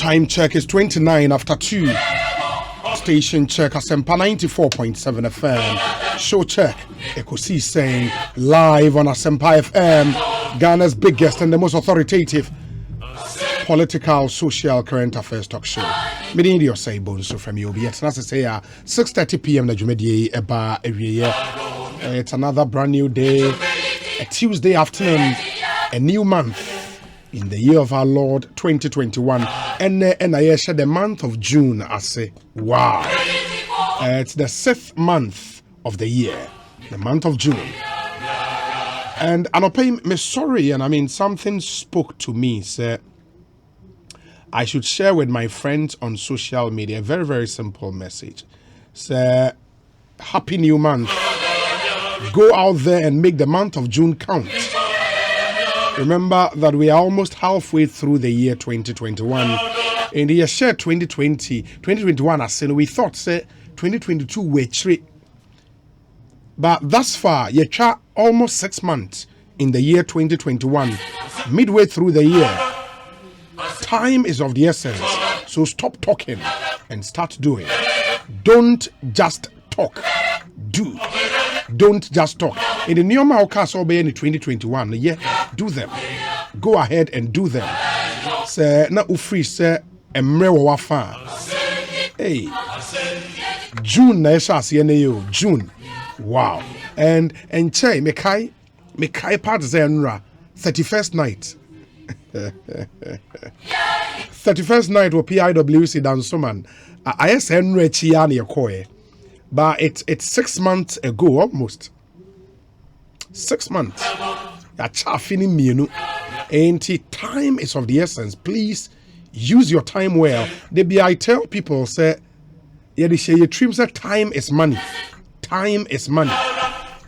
Time check is 29 after 2. Station check Asempa 94.7 FM. Show check Ekosiisen live on Asempa FM, Ghana's biggest and the most authoritative political, social, current affairs talk show. Many of you say bonso from you. It's not to say 6:30 p.m. na Jumedi eba every year. It's another brand new day, a Tuesday afternoon, a new month in the year of our Lord 2021. And I share the month of June. I say, wow, it's the 6th month of the year, the month of June. And I'm sorry, and I mean something spoke to me, say I should share with my friends on social media a very, very simple message. Say, happy new month. Go out there and make the month of June count. Remember that we are almost halfway through the year 2021. In the year 2021, as we thought, say 2022 were true. But thus far, you try almost 6 months in the year 2021. Midway through the year, time is of the essence. So stop talking and start doing. Don't just talk. Do. Don't just talk. In the new Maokas Obe in 2021, yeah, do them. Go ahead and do them. Say na ufri say emre wa fa. Hey. June na esha se na yo. June. Wow. And chai mekai part say nra 31st night. 31st night wo PIWC Dansoman. ISN rechi ya na yekoe. But it's 6 months ago almost. 6 months. And time is of the essence. Please use your time well. I tell people, say, your dreams that time is money. Time is money.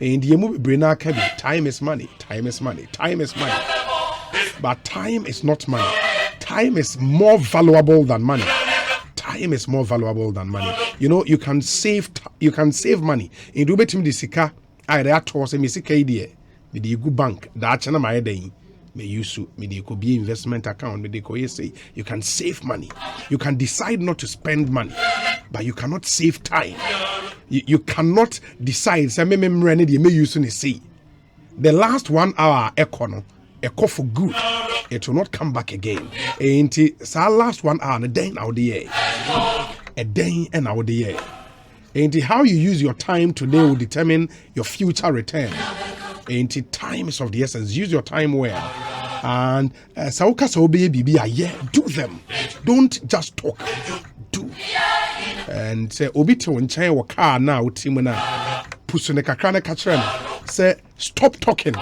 And you move time is money. Time is money. Time is money. But time is not money. Time is more valuable than money. Time is more valuable than money. You know, you can save money. In do betim disika, I react say misika idea. Me di go bank, that chana my day. Me use me di could be investment account, me di ko say you can save money. You can decide not to spend money, but you cannot save time. You cannot decide say me ready di me use ni say. The last 1 hour echo for good. It will not come back again. And it's our last 1 hour, a day out the year. A day and out the year. And how you use your time today will determine your future return. And time is of the essence. Use your time well. And do them. Don't just talk. Do. And say obito nchai wa car now timuna pusune kakrana kachran. Say stop talking.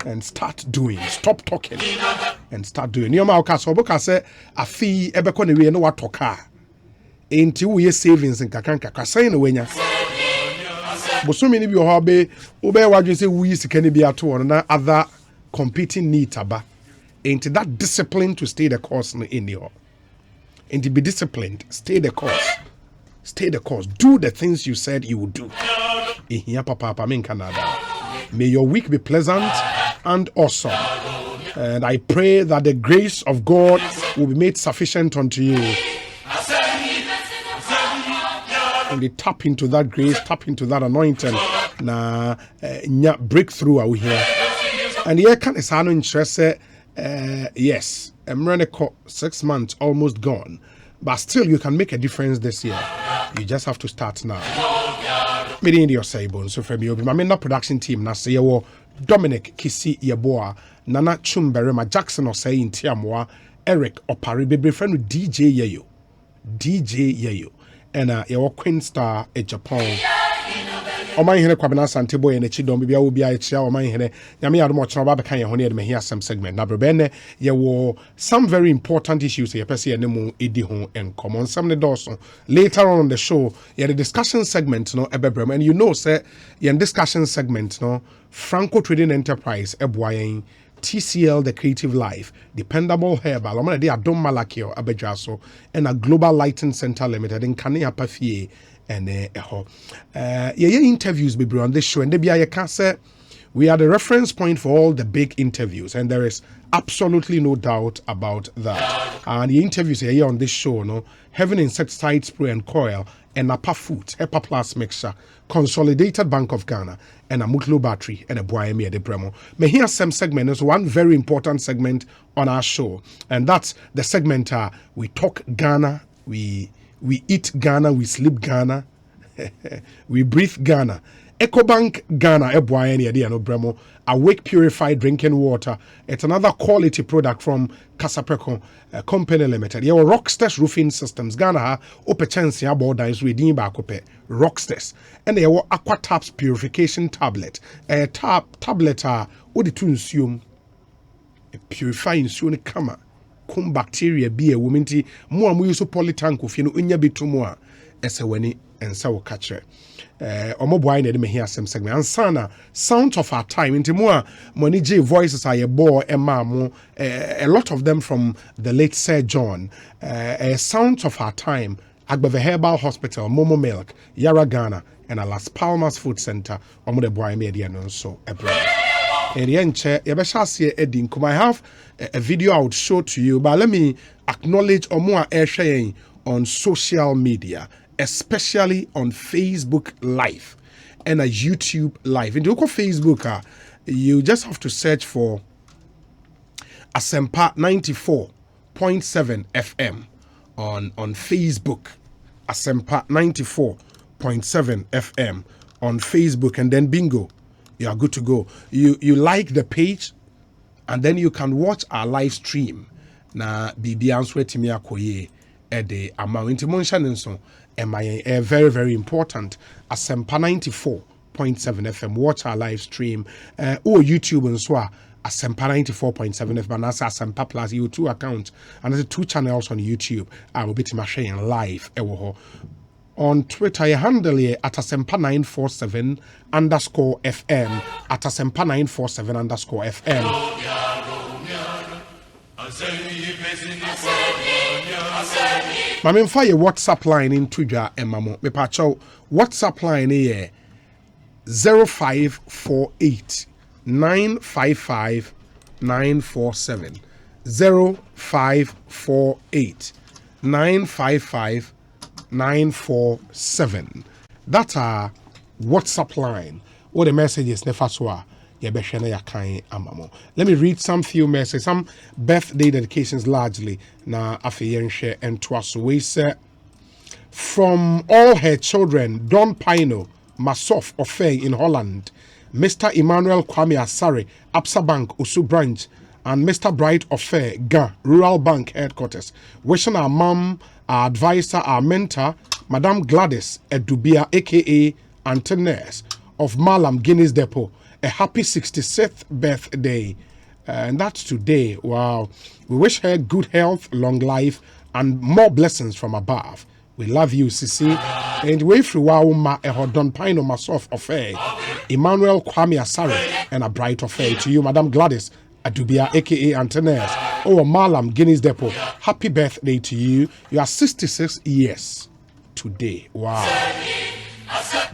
And start doing. Stop talking and start doing. You know, I say a fee ebeko ne we no what talk. Enti we savings in kakanka. Say no wenya. But so many people obe wadwe say we sika ne bi ato on na other competing needs aba. Enti that discipline to stay the course in your. And to be disciplined, stay the course. Stay the course. Do the things you said you would do. Here papa in Canada. May your week be pleasant and awesome. And I pray that the grace of God will be made sufficient unto you. And they tap into that grace, tap into that anointing. Na breakthrough out here. And here can is an interest. Yes, I'm running 6 months almost gone. But still you can make a difference this year. You just have to start now. Meeting your Saibon, so from you, my main production team, na say Dominic Kisi Yeboa, Nana Chumberema Jackson or say in Tiamwa, Eric Opari, baby friend with DJ Yayo, and your Queen Star in Japan. O my here kwabena santebo ye nechi dom bibia obi a chia o my here nyame ado mo cheno ba be kan ye ho ne me here some segment na brebe ye wo some very important issues ye pese ye ne mu edi ho en common some ne doso later on the show ye the discussion segment no ebebrem and you know say ye discussion segment no Franco Trading Enterprise eboyen TCL The Creative Life, Dependable Herbal, Omana de Adom Malakio Abejaso, and a Global Lighting Center Limited in Kania Pafie and ye interviews be on this show and they be a cancer We are the reference point for all the big interviews, and there is absolutely no doubt about that. And the interviews here on this show, no, Heaven Insecticide Spray and Coil, and Napa Food, HEPA Plus Mixture, Consolidated Bank of Ghana, and a Mutlu Battery, and a Boyemi de Bremo. May hear some segment is one very important segment on our show, and that's the segment we talk Ghana, we eat Ghana, we sleep Ghana, we breathe Ghana. EcoBank Ghana, Bremo, Awake Purified Drinking Water. It's another quality product from Casapreco Company Limited. Your Rockstars Roofing Systems Ghana, Ope Chance Border is redeemed by Rockstars. And your Aqua Taps Purification Tablet. A tablet, what the two consume purifying soon kama. Kum bacteria be a woman tea, more use polytank of you know, unya bitu more. Eseweni and so catch it. Omoboy ne me hear some segment and sana sounds of our time into more money J voices are a boy a lot of them from the late Sir John sounds of our time Agbeve Herbal Hospital, Momo Milk, Yara Ghana, and a Las Palmas Food Center Omoboy media no so a brother. And I have a video I would show to you, but let me acknowledge more air sharing on social media, especially on Facebook Live and a YouTube Live. In Facebook, you just have to search for Asempa 94.7 FM on Facebook. Asempa 94.7 FM on Facebook, and then bingo, you are good to go. You like the page, and then you can watch our live stream. Na bibi answer to me akoye ede amount mention very, very important. Asempa 94.7 FM. Watch our live stream. YouTube and so Asempa 94.7 FM. And that's Asempa Plus YouTube account. And there's 2 channels on YouTube. I will be sharing live. On Twitter, you handle it at Asempa947 _ FM. At Asempa947 _ FM. Mami mfa ye WhatsApp line in Twitter emamo me pacho WhatsApp line here 0548 955 947 0548 955 947. That's our WhatsApp line. What the message is nefaswa. Let me read some few messages, some birthday dedications largely. Na afiyenshe and twaso from all her children, Don Pino, Masof Ofei in Holland, Mr. Emmanuel Kwame Asare, Absa Bank, Usu Branch, and Mr. Bright Ofei, Ga, Rural Bank Headquarters. Wishing our mom, our advisor, our mentor, Madame Gladys Edubia, aka Antones of Malam, Guinness Depot, a happy 66th birthday. And that's today. Wow. We wish her good health, long life, and more blessings from above. We love you, Sisi. And we free ma Don Pino Masof Ofei, Emmanuel Kwame Asare, and a bright Ofei to you, Madame Gladys Adubia, aka Antones. Oh, Malam, Guinness Depot. Happy birthday to you. You are 66 years today. Wow.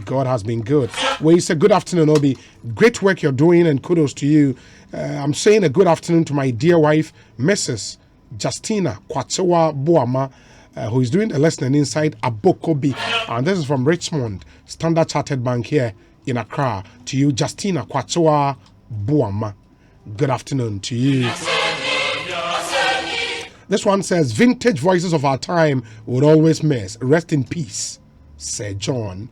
God has been good. Well, you say good afternoon, Obi. Great work you're doing, and kudos to you. I'm saying a good afternoon to my dear wife, Mrs. Justina Kwachewa Buama, who is doing the lesson inside Abokobi. And this is from Richmond, Standard Chartered Bank here in Accra. To you, Justina Kwachewa Buama. Good afternoon to you. This one says, vintage voices of our time would always miss. Rest in peace, Sir John.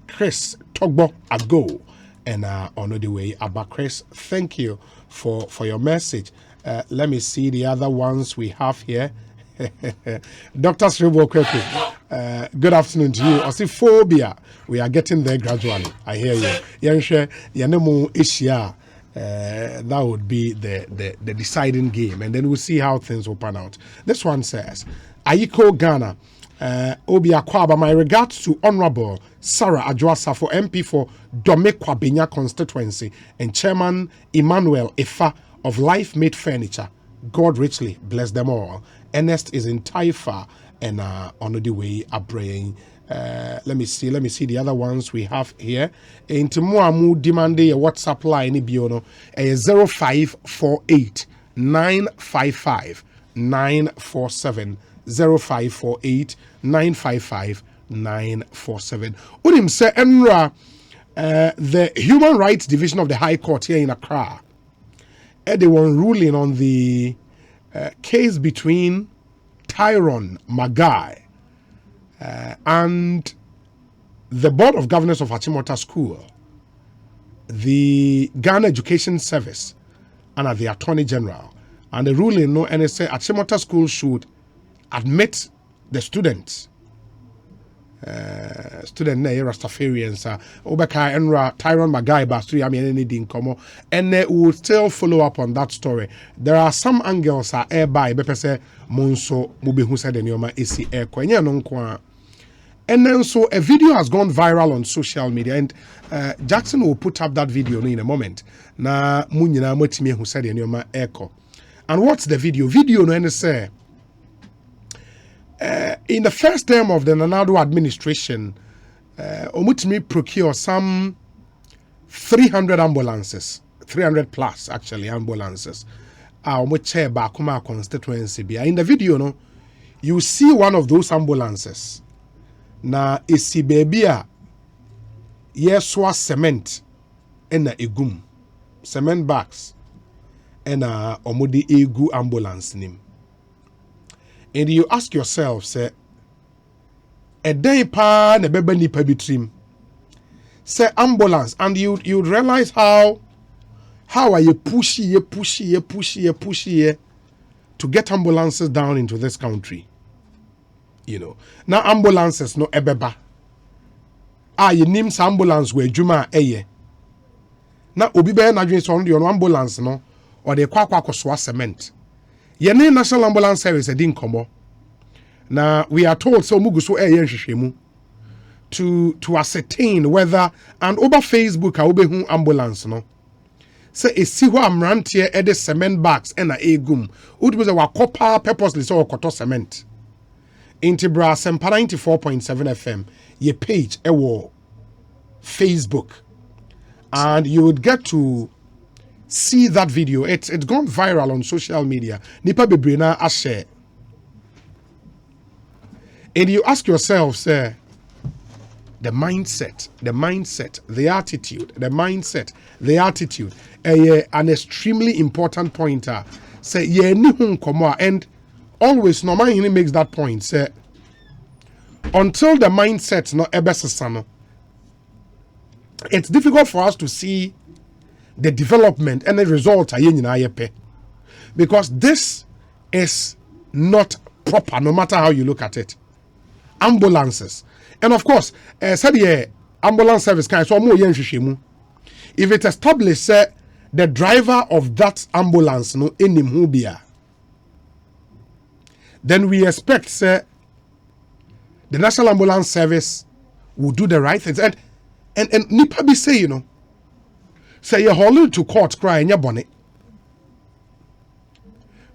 Chris Togbo Ago, and on the way, Abba Chris, thank you for your message. Let me see the other ones we have here. Dr. Sribo Kweku, good afternoon to you. I see phobia. We are getting there gradually. I hear you. Yanshe Yanemu Ishia. That would be the deciding game, and then we'll see how things will pan out. This one says, Ayiko Ghana. Obi Akwaba, my regards to Honorable Sarah Adjoasa for MP for Domekwa Benya constituency and Chairman Emmanuel Ifa of Life Made Furniture. God richly bless them all. Ernest is in Taifa and on the way Abraying Let me see the other ones we have here. Into more demanding a WhatsApp line biono 0548 955 947 0548 955 947. Unim say Enra the Human Rights Division of the High Court here in Accra. They were ruling on the case between Tyrone Magai and the Board of Governors of Achimota School, the Ghana Education Service, and the Attorney General. And the ruling, no, and they say Achimota School should admit the students. Student Rastafarians, Obeka Enra, Tyrone Magai Bastri, I mean, anything come, and they will still follow up on that story. There are some angles are airby, Bepese Monso, Mubi who said in Yoma AC Air Quenya non. And then so a video has gone viral on social media, and Jackson will put up that video in a moment. Na Munyina Motimi who said in Yoma Echo. And what's the video? Video no say. In the first term of the Nanado administration, Omutimi procure some 300 ambulances, 300 plus actually ambulances. Omuche Bakuma constituency. In the video, no, you see one of those ambulances. Na isi bebia yeswa cement ena egum cement bags ena omudi egu ambulance nim. And you ask yourself, say, a day pa ne bebe nipa bitrim. Say ambulance, and you realize how are you pushy to get ambulances down into this country. You know. Now ambulances no ebeba. You name some ambulance where juma eye. Now obi be na dwen so no ambulance no or the kwakwa koswa cement. Yene National Ambulance Service didn't come. Now we are told so muguso nhwehwemu to ascertain whether and over Facebook a obehu ambulance no. Say a si ho amrantie e de cement bags e na egum. Udube se wakopa purposely so wakoto cement. Intibra Sempa 94.7 FM ye page ewo Facebook, and you would get to see that video. It's gone viral on social media. Nipa bebrena a share. And you ask yourself, sir, the mindset, the attitude, an extremely important pointer. Say ye ni hun komo, and always no man he makes that point. Say until the mindset no ebesesano, it's difficult for us to see the development and the result because this is not proper no matter how you look at it. Ambulances, and of course said the ambulance service kind so more if it established the driver of that ambulance no enim hu bia, then we expect the National Ambulance Service will do the right things, and nipa be say, you know, say you're holding to court crying your bonnet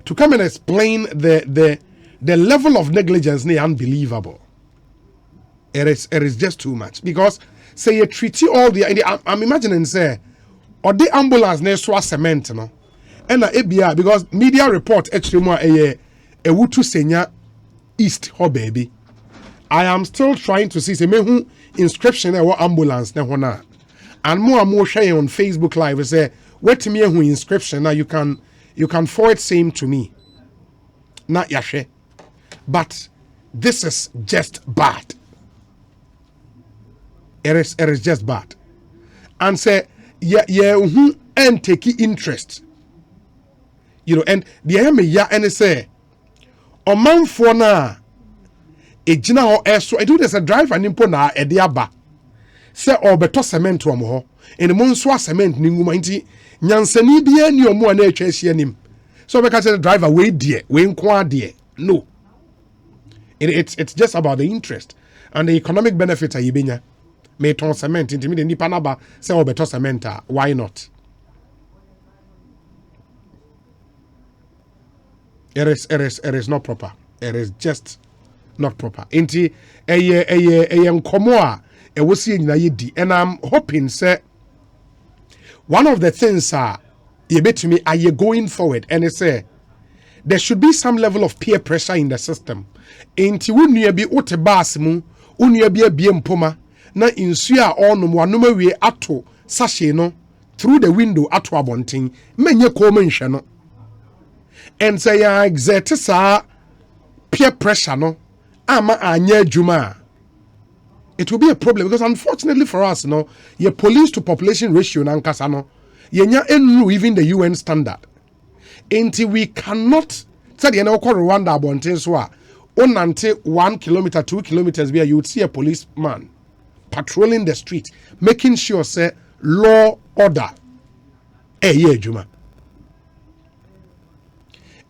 to come and explain the level of negligence near unbelievable. It is just too much, because say you treat all the I'm imagining say or the ambulance near swa cement no and ebia because media report actually more a wutu senya east ho baby. I am still trying to see say me who inscription e what ambulance ne ho na. And more sharing on Facebook Live say what me who inscription now you can forward same to me. Not yashe. But this is just bad. It is just bad. And say who and take interest. You know, and the me ya and say o man for na e gina ho eso I do this a drive and impo na e de aba. Say or beto cement wo mo ho en mo nso cement ni nguma nti nyansani bia ni omo na atwa hia nim. So we can say the driver we die we nko ade. No. It's just about the interest and the economic benefits are yibenya. May ton cement into me the nipa naba say or beto cement, why not? It is not proper. It is just not proper. Inti eye nkomo a e wosi nyina yedi, and I'm hoping say one of the things you bet to me are you going forward, and it's there should be some level of peer pressure in the system. Inti wunua bi wote baas mu, wunua bi abie mpoma na insu a onum wanoma wie ato sachet no through the window ato abonten menye ko menhwe no. And say ya exert sa peer pressure no ama anya adwuma. It will be a problem because unfortunately for us, your police to population ratio nankasa no, yenya enu even the UN standard. Until we cannot say the Rwanda abonten so a onante 1 kilometer, 2 kilometers where you would see a policeman patrolling the street, making sure say law order. Juma.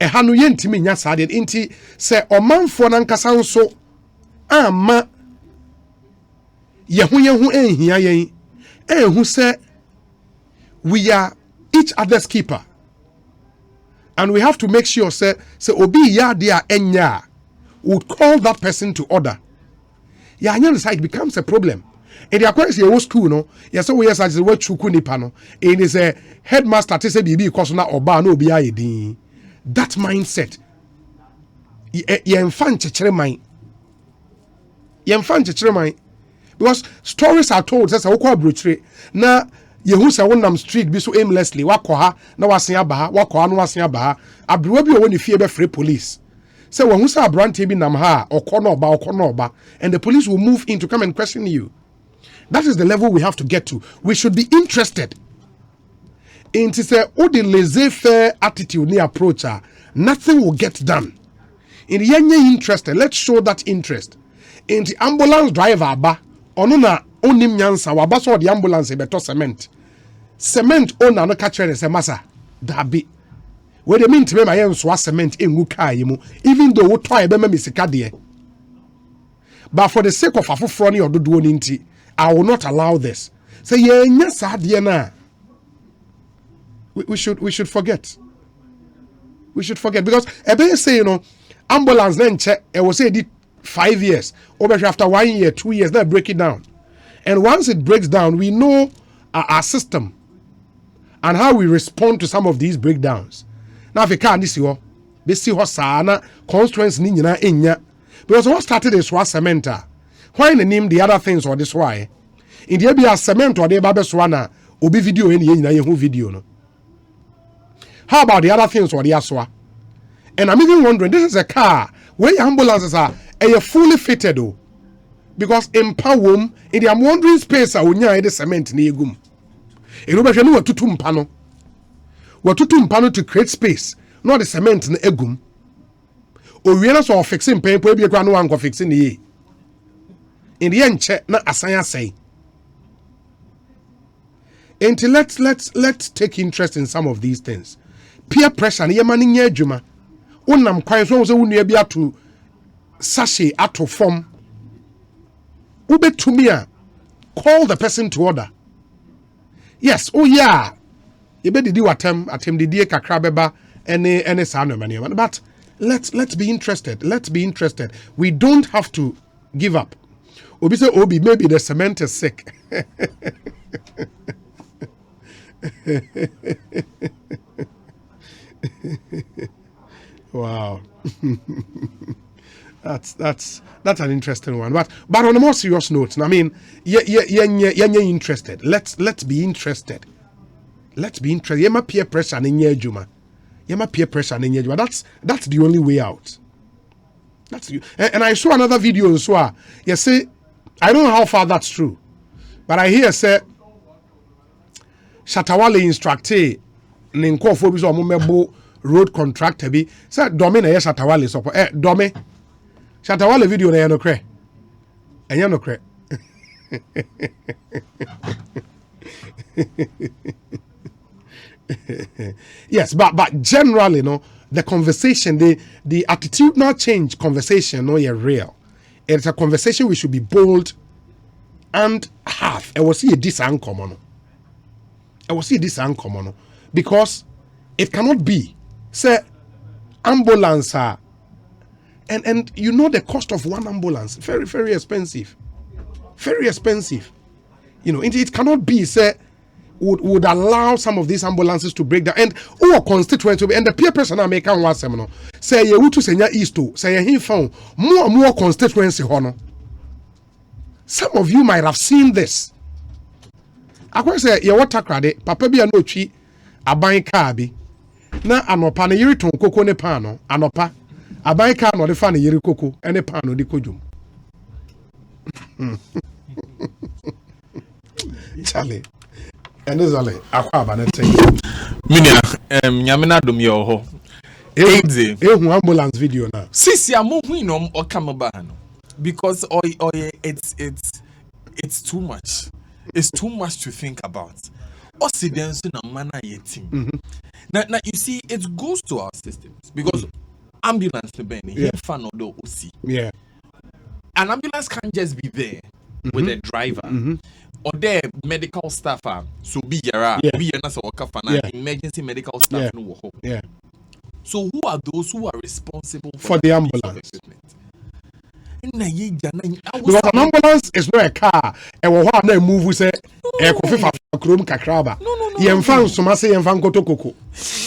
Hanu yentimi nya sade inti se omanfo nankasa nso ama yehu ehia yen ehu se we are each other's keeper, and we have to make sure say obi ya dia enya would call that person to order. Ya anya side becomes a problem. In the aquarius your school no yes we yes as what chuku nipa no in is a headmaster te say bibi because na oba na obi aye din. That mindset yemfa nchekere man because stories are told say wokọ abrochire na yehu say wonam street bi so aimlessly wakọ ha na wasen aba ha wakọ ha na wasen aba ha abrowa bi woni fie be free police say wohu say abrante bi nam ha okọ na oba and the police will move in to come and question you. That is the level we have to get to. We should be interested. It is a laissez-faire attitude ni approach. Nothing will get done. In the interested, let's show that interest. In the ambulance driver ba onuna onim nyansa waba so the ambulance beto cement. Cement owner no catch and say massa dabi. Where they mean to me my yen cement engu car yimu even though we try be me sika de. But for the sake of afufro ni ododo ni nti I will not allow this. Say yen sa de na. We should forget. We should forget because ebe say ambulance then check it was say 5 years over after 1 year 2 years they break it down, and once it breaks down we know our system and how we respond to some of these breakdowns. Now if you can't this year see what sana constraints ni nyina enya because what started is was cement. Why the name the other things or this why in the be cement or the babeswana obi video any nyina ye video no. How about the other things or the aswa? And I'm even wondering, this is a car where ambulances are fully fitted though. Because in Pawum, in the wondering space I would the cement near gum. In Ubashanu were tutum pano. Were tutum pano to create space, not the cement in the egum. Or we are fixing paper, be a grand one for fixing the ye. In the end, check not as I say. And let's take interest in some of these things. Peer pressure, yemani nyejuma. Unam kwan so unua bi ato sachet ato form. Ube tumia call the person to order. Yes, oh yeah. Yebe didi atem didi kakra beba ene sa no mani. But let's be interested. Let's be interested. We don't have to give up. Obi say obi maybe the cement is sick. Wow. That's an interesting one. But on a more serious note, I mean, you're interested. Let's be interested. Let's be interested. Yema peer pressure in juma. Yema peer pressure in juma. That's the only way out. And I saw another video so you say I don't know how far that's true, but I hear say Shatawale instructed Ninkofo bi so omemebo road contractor bi say domi na ye Shatawale so domi Shatawale video na ye no kre enye no kre yes, but generally the conversation, the attitudinal change conversation you're real. It's a conversation we should be bold and have. I will see this uncommon. Because it cannot be say ambulance And you know the cost of one ambulance, very, very expensive. Very expensive. You know, it cannot be, say, would allow some of these ambulances to break down. And constituents will be, and the peer person I make one seminar say you to senya east to say he found more constituency honor. Some of you might have seen this. I can say you water credit, papa be no chi aban car bi na anopa ne yiri ton koko ne pan no anopa aban car no de fa ne yiri koko ene pan no de kodwum. Charlie. And this is akwa na ten. Minia nyamena dom ye ho. Ambulance video now. Sisi amohu no o kamaba no. Because it's too much. It's too much to think about. Occidents na mana ye team. Now you see it goes to our systems because ambulance to ben here fan or do see. Yeah. An ambulance can't just be there with a driver. Or their medical staff so be yara be emergency medical staff no work. Yeah. So who are those who are responsible for the ambulance? Because an ambulance is not a car. And what na move say e ko fifa krom kakraba. Yemfa nsoma say yemfa nkotokoko.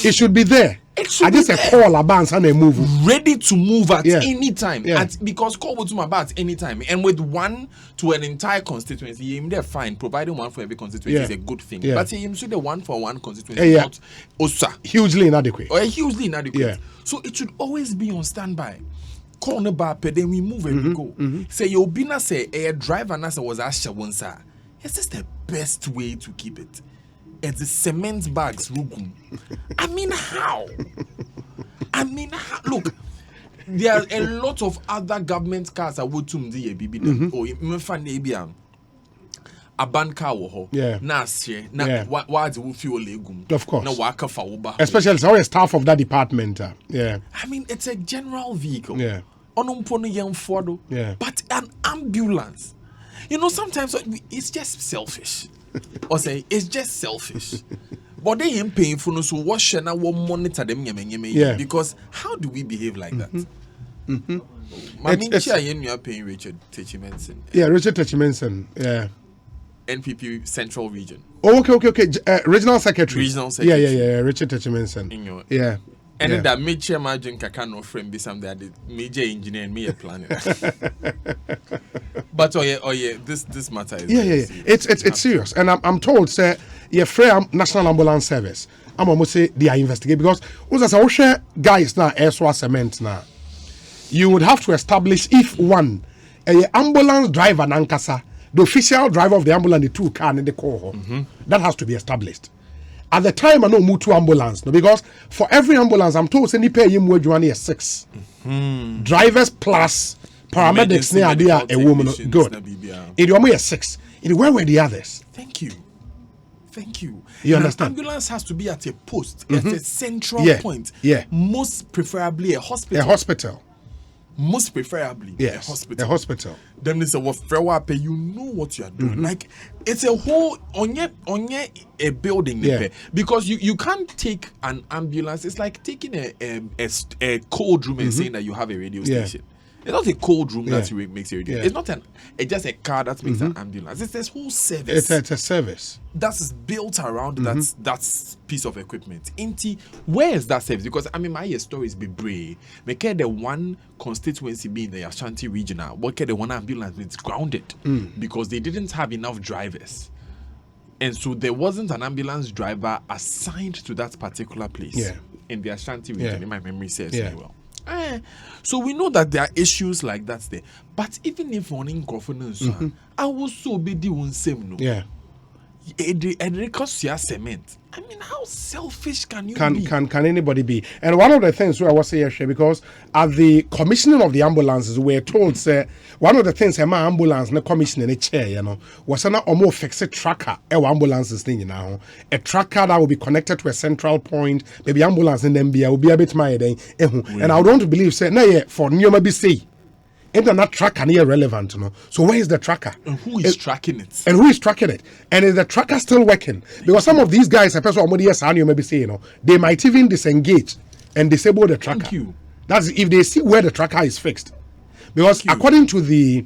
It should be there. I just a call a bounce and a move. Ready to move at any time. Because call to my bat any time. And with one to an entire constituency, they're fine. Providing one for every constituency is a good thing. But you should the one for one constituency not hugely inadequate. Or hugely inadequate. So it should always be on standby. Corner bar, then we move and we go. Say your bina say a driver nasa was Asha Wonsa. It's just the best way to keep it. It's the cement bags, Rugum. I mean, how? Look, there are a lot of other government cars that would to the Bibiotidum or Mefan a ban car. Why do we feel legum? Of course. No waka for Uber. Especially as always staff of that department. Yeah. I mean, it's a general vehicle. Yeah. Yeah. But an ambulance. You know, sometimes it's just selfish. Or say it's just selfish. But they ain't paying for no so what should I will monitor them because how do we behave like that? You are paying Richard Techimenson. Yeah, Richard Techimenson. Yeah. NPP Central Region. Oh, okay. Regional Secretary. Yeah. Richard Techimenson. Yeah. And that major margin kakano frame be something that the major engineer and me a planning. But this matter is it's serious. And I'm told say free National Ambulance Service. I'm almost say they are investigating because as I share guys now airsoft cement now. You would have to establish if one a ambulance driver nankasa, the official driver of the ambulance, the two car and the call that has to be established. At the time, I know move to ambulance because for every ambulance, I'm told say pay him wage 6 drivers plus paramedics. Near a woman good. It almost 6. Where were the others? Thank you. You understand? An ambulance has to be at a post, at a central point. Yeah. Most preferably a hospital. Most preferably a hospital. Then it's a you know what you are doing. Like it's a whole on a building because you can't take an ambulance. It's like taking a cold room and saying that you have a radio station. It's not a cold room that makes a radio. It's not it's just a car that makes an ambulance. It's this whole service. It's a service that's built around that piece of equipment. Where is that service? Because my stories be brave. Make the one constituency being the Ashanti regional. What the one ambulance is grounded because they didn't have enough drivers, and so there wasn't an ambulance driver assigned to that particular place in the Ashanti region. In my memory serves me well. So we know that there are issues like that there. But even if one in governance, I will so be doing same. Yeah. Cement. I mean, how selfish can you be? Can anybody be? And one of the things I was saying because at the commissioning of the ambulances, we were told say one of the things my ambulance na commissioning a chair, was an almost fixed tracker. Ambulances thing, a tracker that will be connected to a central point. Maybe ambulance in them will be a bit my day. And I would want to believe say for Nyoma be say. Internet tracker near relevant, So where is the tracker? And who is tracking it? And is the tracker still working? Because some of these guys, they might even disengage and disable the tracker. Thank you. That's if they see where the tracker is fixed. Because according to the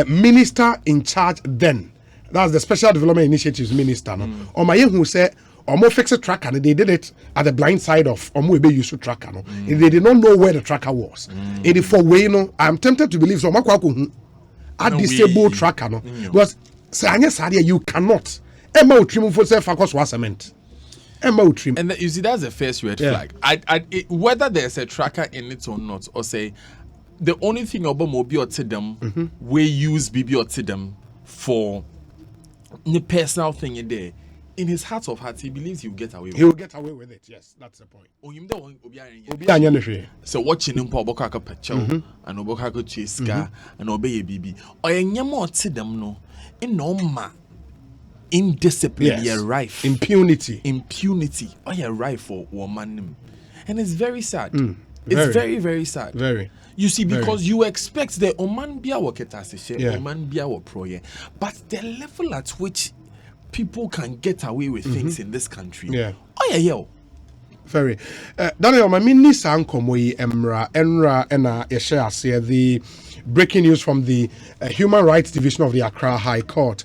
minister in charge then, that's the Special Development Initiatives Minister, no? Omaye who said, Omo fix a tracker, and they did it at the blind side of Omo Ebe used to tracker. No? And they did not know where the tracker was. And for way, no, I'm tempted to believe so. A disabled tracker, no? Because you cannot. Emma trim for self across was cement. And you see, that's the first red flag. Whether there's a tracker in it or not, or say the only thing about Bibiotidum, we use Bibiotidum for the personal thing in there. In his heart of hearts, he believes he will get away with it. He will get away with it, yes, that's the point. So watching him for Bokaka Pacho and Obokako Chiska and Obey Bibi. Or a Yamo Tidum no in no ma. Indiscipline, yes. Rife. Impunity. Oh, yeah, rife for woman. And it's very sad. Very, it's very, very sad. Very. You see, because you expect the Oman Bia Waketase, Oman Bia Proye, but the level at which people can get away with things in this country. Yeah. Oh, yeah, yo. Very. Daniel, my mini sankomoyi enra ena yeshare the breaking news from the Human Rights Division of the Accra High Court.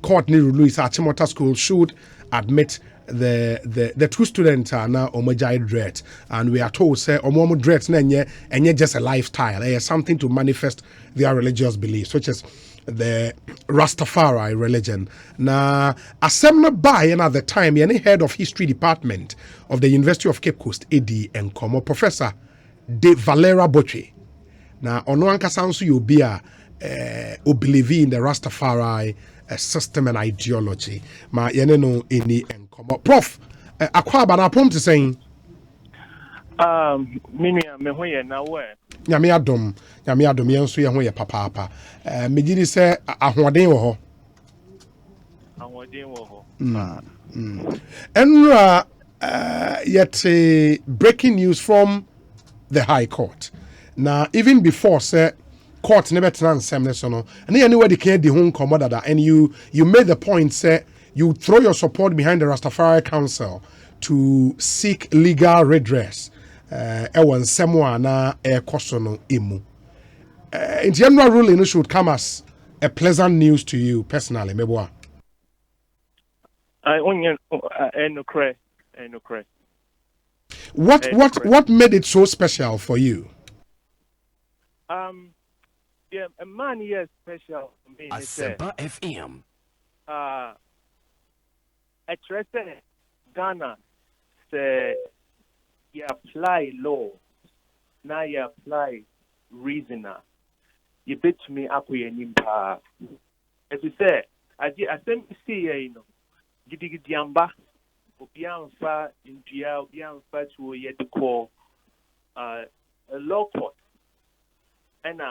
Court Niru Louis Achimota School should admit the two students are now omojai dread, and we are told say omomo dread and just a lifestyle, something to manifest their religious beliefs, which is the Rastafari religion. Now, assembly by at the time, any head of history department of the University of Cape Coast, AD and Como Professor De Valera Boche. Now, ono ankasansu you be who believe in the Rastafari system and ideology. Ma yene no any enkomo. Prof, akwaba na pom to saying. Mimi me ho ye na we. Nyame adom yenso ye ho ye papa. Me gidi se ahoden wo ho. Ahoden wo ho. Enra yet breaking news from the High Court. Now, even before say court never transcend no, and anywhere they can the home commodada, and you made the point say you throw your support behind the Rastafari Council to seek legal redress. Ewan semwa na kosono imu. In general ruling should come as a pleasant news to you personally, meboa. I only enokre. What made it so special for you? Yeah, a man here special for me. Asempa FM. A treasure Ghana say you apply law, now you apply reasoner. You bet me up with an impa. As you say, I simply see you know, giddy yamba, Obianfa, India, Obianfa to yet to call a law court. And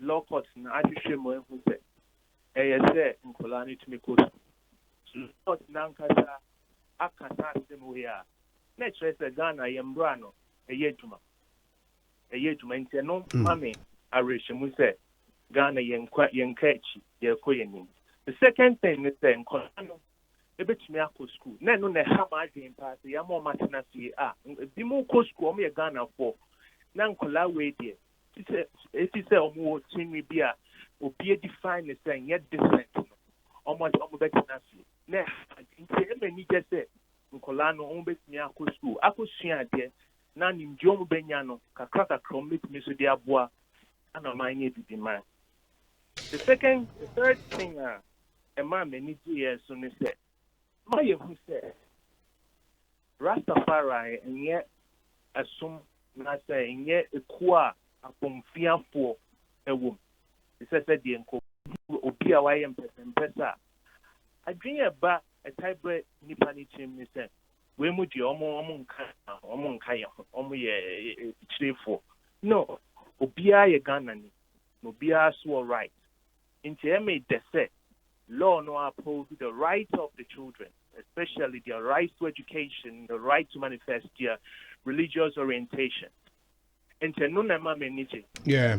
law court na ahwehwe mo ehu se say nkola ni tumi kosu so na nkasa akasa asem we a na chere Ghana yembra no eye dwuma nti no mame arehwemu se Ghana yenka echi yekoyenim. The second thing is say nkola no ebetumi akọ school na no na ha ma adwen pa se ya mo matena sie bi mo kọ school o me Ghana for na nkola we dey. If you say almost we be a be defined as saying yet different, almost better than now. Many just say, Ncolano, almost me a school. I could see a dear Nanim Jomo Benyano, Kakaka Cromit, Miss Diabua, and a mine need to demand. The third thing, a man many years soon said, my who said, Rastafari, and yet assume, not saying yet a qua. Upon fear for a woman. It says that the uncle will be a YM person. I dream about a type of Nippani chim, Mister. When would you among Kaya, only a tree for? No, Obia a Ganani, no be so right. Into made the set, law no oppose the right of the children, especially their right to education, the right to manifest their religious orientation. Yeah.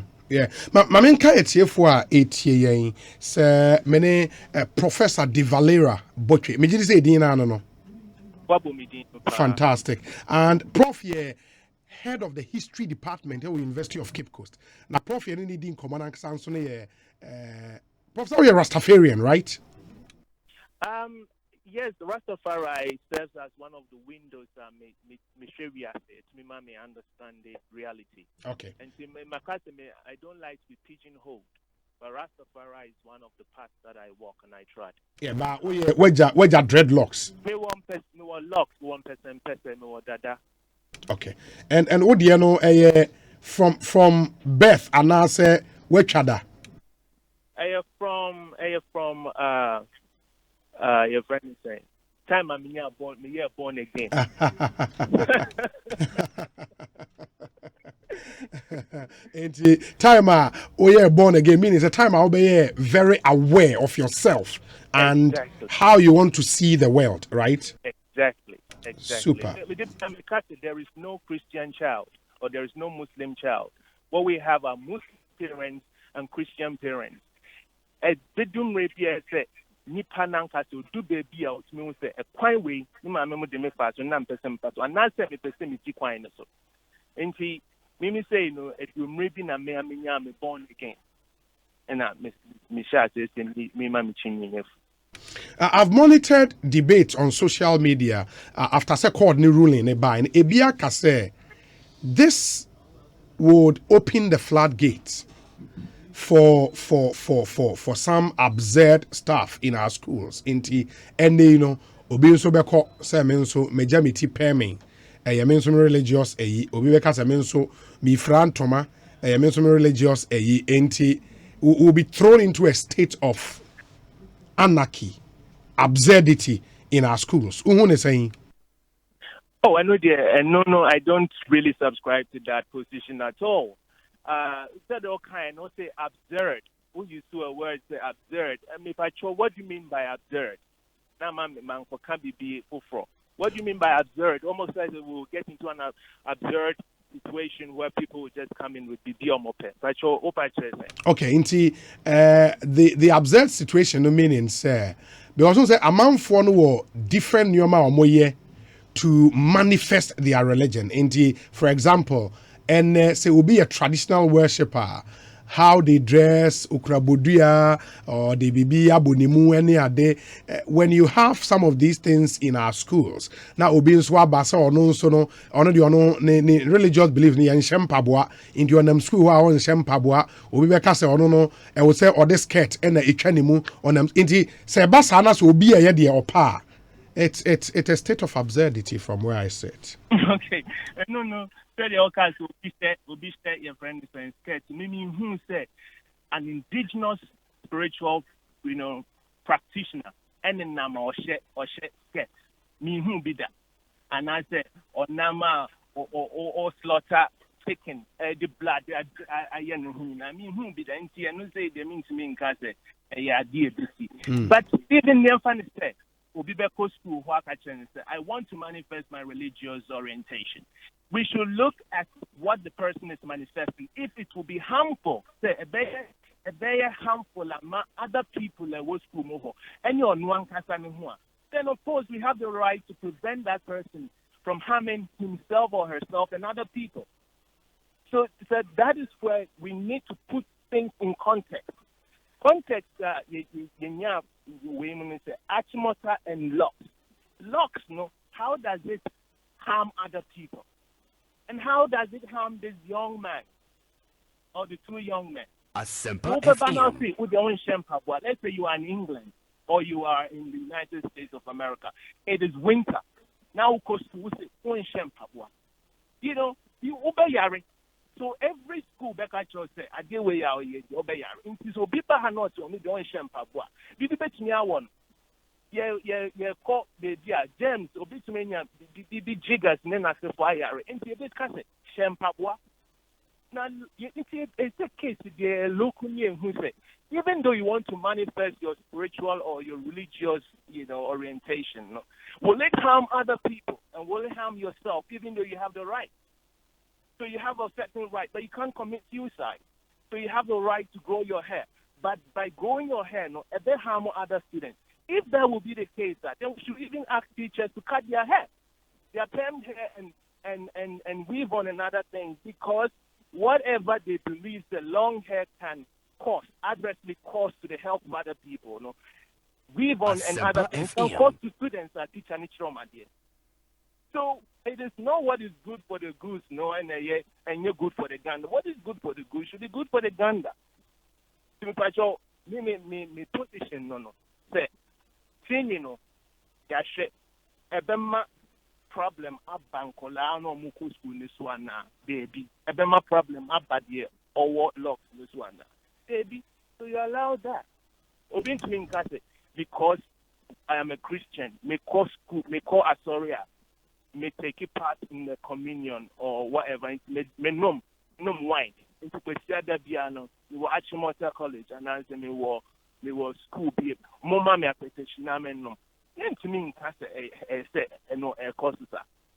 Mamenka etiefo etie yen se mene Professor De Valera Boche. Me say din na no. Fantastic. And Prof here head of the history department at the University of Cape Coast. Now, Prof, you need in command and Prof, so you're Rastafarian, right? Yes, the Rastafari serves as one of the windows that may understand the reality. Okay. And to I don't like to be pigeonholed, but Rastafari is one of the paths that I walk and I trod. Yeah, but where's your dreadlocks? Me one locks, one person, me one dada. Okay. And what do you know from birth and now say where chada? From your friend is saying time I'm born again. And time you're born again means a time I'll be very aware of yourself and how you want to see the world, right? Exactly. Super. There is no Christian child or there is no Muslim child. What we have are Muslim parents and Christian parents. The doom rapier said, Nipa nanka to do baby out me say a quite way, no mamma de me fast, and I'm person, and not say me person me quine so. And he, Mimi say, no, if you maybe na me, I'm born again. And I miss says, me, mammy chin. I've monitored debates on social media after a court new ruling by Ebia Kase. This would open the floodgates for some absurd stuff in our schools. Inti and you know, obi so beko say men so majamiti pemi. Men so religious obi beka say men so mi fran toma men so religious inti will be thrown into a state of anarchy, absurdity in our schools. Uhune saying. Oh, I know, dear. No, I don't really subscribe to that position at all. Said all kind, not say absurd. When you see a word say absurd, I mean, if I show, what do you mean by absurd? Now, man, can be for. What do you mean by absurd? Almost like we'll get into an absurd situation where people will just come in with Bibiotidum. I show okay, into the absurd situation, no meaning say, they also say among for no different nyoma or moye to manifest their religion. Into, for example, and say will be a traditional worshipper, how they dress, ukrabodia, or the bibi abunimu, any other. When you have some of these things in our schools, now obi nswa basa or no so no, or no ne religious belief ni yanshem pabwa into your school wa on shem pabwa, obi beka se ono no, I would say or the skirt and the ichanimu on them. Inti se basa na so obi a yedi or pa. It's a state of absurdity from where I sit. Okay, no. Tell all kinds of obi said your friend is saying skirt. Meaning who said an indigenous spiritual, practitioner and a nama or skirt. Me who be that. And I said or nama or slaughter chicken, the blood I mean who be that and no say they mean to me in Kase dear But even near funny said Obibeko school I want to manifest my religious orientation. We should look at what the person is manifesting. If it will be harmful, say a very harmful other people school then of course we have the right to prevent that person from harming himself or herself and other people. So that is where we need to put things in context. Context, Achimota and locks. Locks, how does it harm other people? And how does it harm this young man or the two young men? A simple FM. Let's say you are in England or you are in the United States of America. It is winter. Now, you obey. So every school back at your say, I get where you obey. So people are not only doing shampoo. Did you bet me I won? Yeah, call the James, Obitumania, the jiggers, and then I say fire. And you bet cassette, shampoo. Now, it's a case with the local who say, even though you want to manifest your spiritual or your religious, orientation, will it harm other people and will it harm yourself, even though you have the right? So you have a certain right, but you can't commit suicide. So you have the right to grow your hair. But by growing your hair, they harm other students. If that will be the case, then we should even ask teachers to cut their hair, their permed hair, and and weave on another thing, because whatever they believe the long hair can adversely cause to the health of other people, weave on and other things can cause to students that teach and trauma there. So it is not what is good for the goose, and you're good for the gander. What is good for the goose should be good for the gander. Me position say, yashe ebema problem abankola no muku school this one baby. Ebema problem abadie or locks this one baby. So you allow that. Because I am a Christian, may call school, may call Asoria, may take part in the communion or whatever, may nom wine. Into Kwesiada Biano, we were Achimota College, and I said, we were school be Moma me apetition, no. Then to me, a course,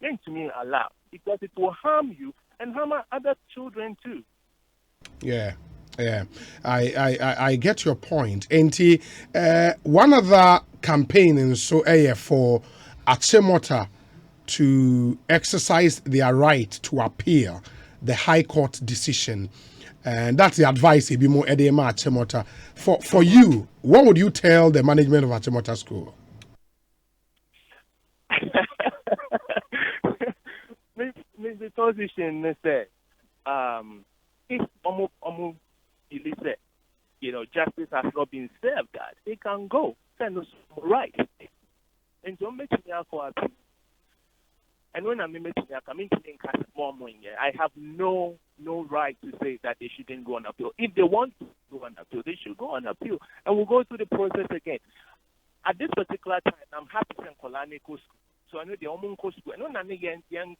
then to me, allow, because it will harm you and harm other children too. Yeah. Yeah, I get your point. And one other campaign in for Achimota to exercise their right to appeal the High Court decision, and that's the advice. Be more edema Achimota. For you, what would you tell the management of Achimota School? The position say, if justice has not been served, that they can go send us right. And don't make me for appeal. And when I'm making a community more money, I have no right to say that they shouldn't go on appeal. If they want to go on appeal, they should go on appeal, and we'll go through the process again. At this particular time, I'm happy to Kolani School, so I know the Omun School. I know none again young.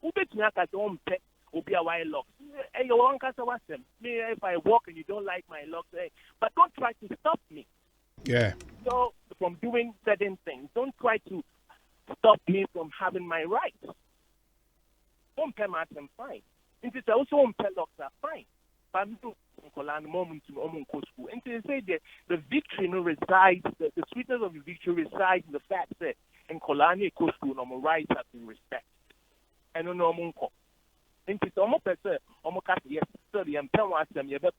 Who bet me at home pet? Will be a white locks. Hey, you want to them? Me, if I walk and you don't like my locks, hey, but don't try to stop me. Yeah. So from doing certain things, don't try to stop me from having my rights. Don't pay my fine. And it's also on locks are fine. But I'm doing moment to school. And to say that the victory resides, the sweetness of the victory resides in the fact that in Kolani school, my rights have been respected. And no munko. Into almost almost yes, sorry, and tell us them you better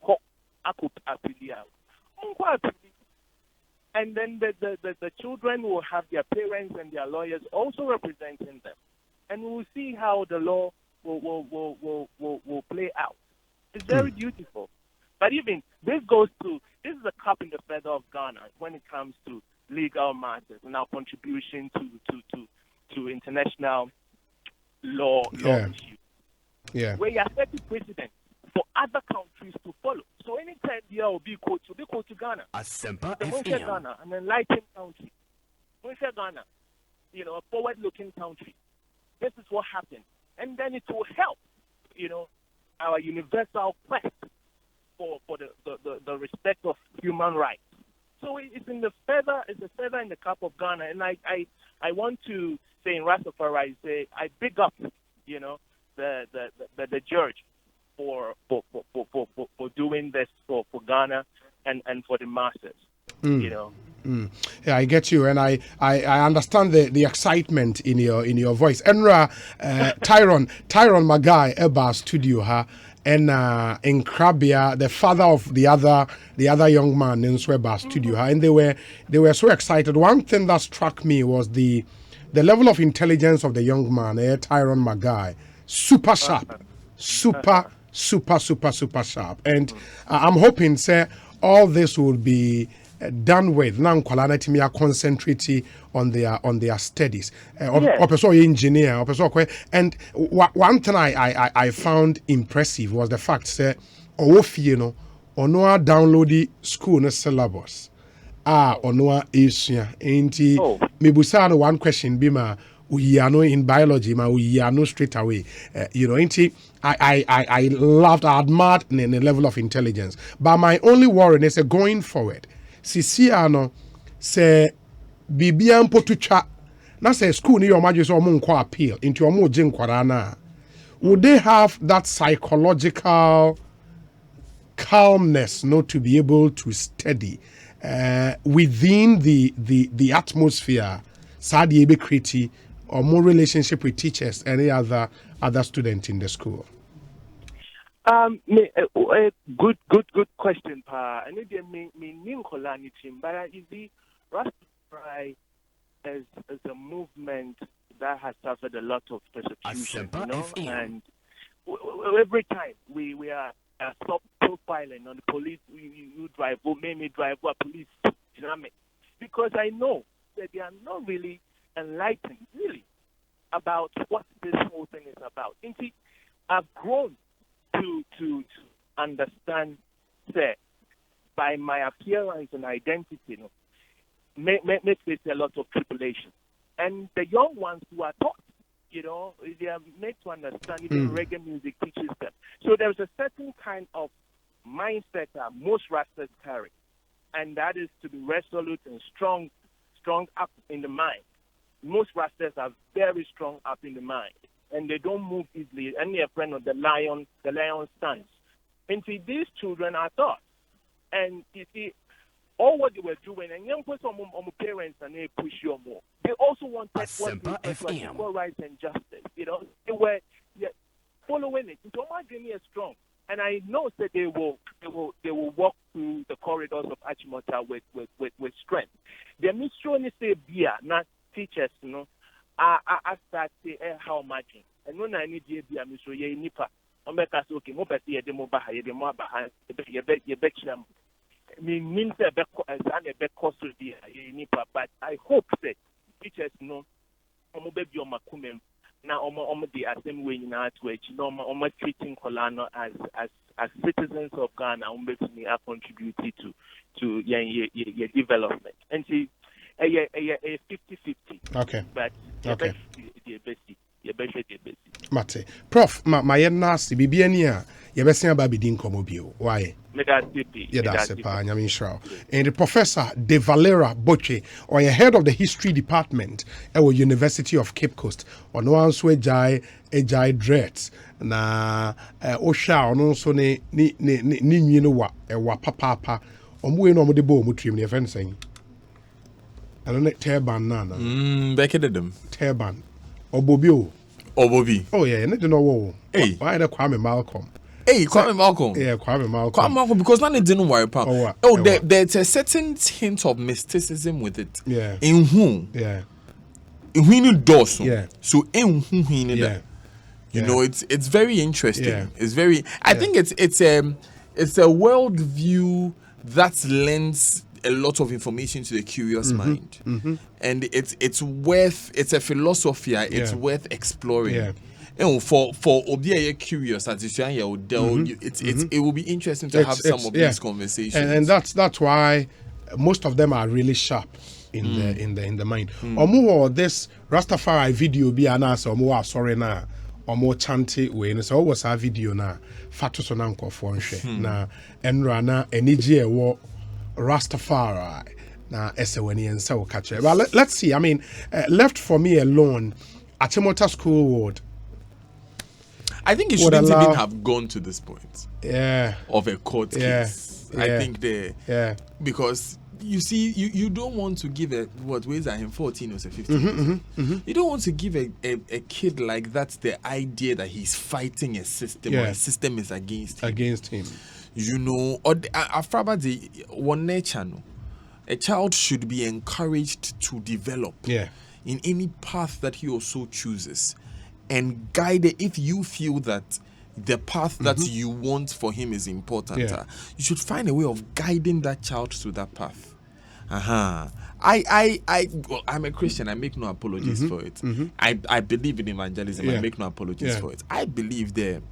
and then the children will have their parents and their lawyers also representing them, and we'll see how the law will play out. It's very beautiful. But even this is a cup in the feather of Ghana when it comes to legal matters and our contribution to international law issues. Yeah. Where you are setting precedent for other countries to follow. So anytime there will be coach to Ghana. Ghana, an enlightened country. Ghana, a forward-looking country. This is what happened. And then it will help, our universal quest for the respect of human rights. So it's a feather in the cup of Ghana. And I want to say in Rastafarian, I big up, the judge for doing this for Ghana and for the masses. Yeah, I get you, and I understand the excitement in your voice. Enra Tyron Magai Eba studio ha and in Krabia, the father of the other young man in Sweba studio ha, and they were so excited. One thing that struck me was the level of intelligence of the young man, Tyron Magai. Super sharp, super sharp, and I'm hoping, sir, all this will be done with. Now, Kwalana concentrating on their studies. Engineer, and one thing I found impressive was the fact that Owofi, Onoa download school syllabus. Onoa Asia, ain't Mebusa one question, Bima. We are no in biology, we are no straight away. I loved, I admired the level of intelligence. But my only worry is going forward. Sisiano say Bibian Potucha. Na say school ni your major or appeal into your mojin kwarana. Would they have that psychological calmness not to be able to study within the atmosphere? Sadi ebe kriti or more relationship with teachers, any other student in the school? Good question, Pa. I need me Ninkolani team, but you see, Rastafari is a movement that has suffered a lot of persecution, and every time we are stop profiling on the police, you drive, made me drive, police, you know what I mean? Because I know that they are not really enlightened, really, about what this whole thing is about. And see, I've grown to understand that by my appearance and identity, may face a lot of tribulation. And the young ones who are taught, they are made to understand, even reggae music teaches them. So there's a certain kind of mindset that most Rastas carry, and that is to be resolute and strong up in the mind. Most Rastas are very strong up in the mind, and they don't move easily. And they're a friend of the lion stance. And see, these children are taught. And you see, all what they were doing, and young people, parents, and they push you more. They also wanted what they equal rights and justice. They were following it. So my journey is strong, and I know that they will walk through the corridors of Achimota with strength. The mission is say beer, not teachers. I start say how much, and when I need to be a mission, you nipa. I'm okay. Mo pesi ye demo baha ye demo baha ye bet them. Means a back cost to be a nipa, but I hope that teachers know omo baby on makumem now omo the same way in our way, omo treating Kolano as citizens of Ghana, me are contributed to your development. And see a 50-50. Okay. But okay. The best. Mate. Prof, my nasty Bibiania, Yabesia Babidin Comobio. Why? Yeah, that's a Yamin Shroud. And the Professor De Valera Boche, or a head of the history department at the University of Cape Coast, on one swe jai dreads. Na Osha, on also ni wa papa, or moving on the bow, Mutrim, the fencing. I don't know, Turban Nana. Bibiotidum. Turban. Or Bobio. Bobby. Oh, yeah, and I don't know. Hey, why the Kwame Malcolm? Hey, Kwame Malcolm. Yeah, Kwame Malcolm. Kwame Malcolm, because none didn't worry about. Oh, there's a certain hint of mysticism with it. Yeah. In whom? Yeah. In whom does. Yeah. So in whom yeah. You know, it's very interesting. Yeah. It's very. I think it's a world view that lends a lot of information to the curious mind, and it's a philosophy. It's worth exploring. Yeah. And for Obia curious as it will be interesting to have some of these conversations. And that's why most of them are really sharp in the mind. Or more this Rastafari video be an answer or more sorry na or more chanty way. So was our video na Fatus on Uncle for na Enrana Enijie war Rastafari na Esewani and so catch it. But let's see. I mean, left for me alone, Achimota School Ward. I think it shouldn't even have gone to this point. Yeah. Of a court case. I think because you see, you don't want to give what weighs at him 14 or 15. You don't want to give a kid like that the idea that he's fighting a system or a system is against him. You know, or one nature, a child should be encouraged to develop in any path that he also chooses, and guided if you feel that the path that you want for him is important. You should find a way of guiding that child to that path. I'm a Christian. I make no apologies for it. I believe in evangelism. I make no apologies for it. I believe the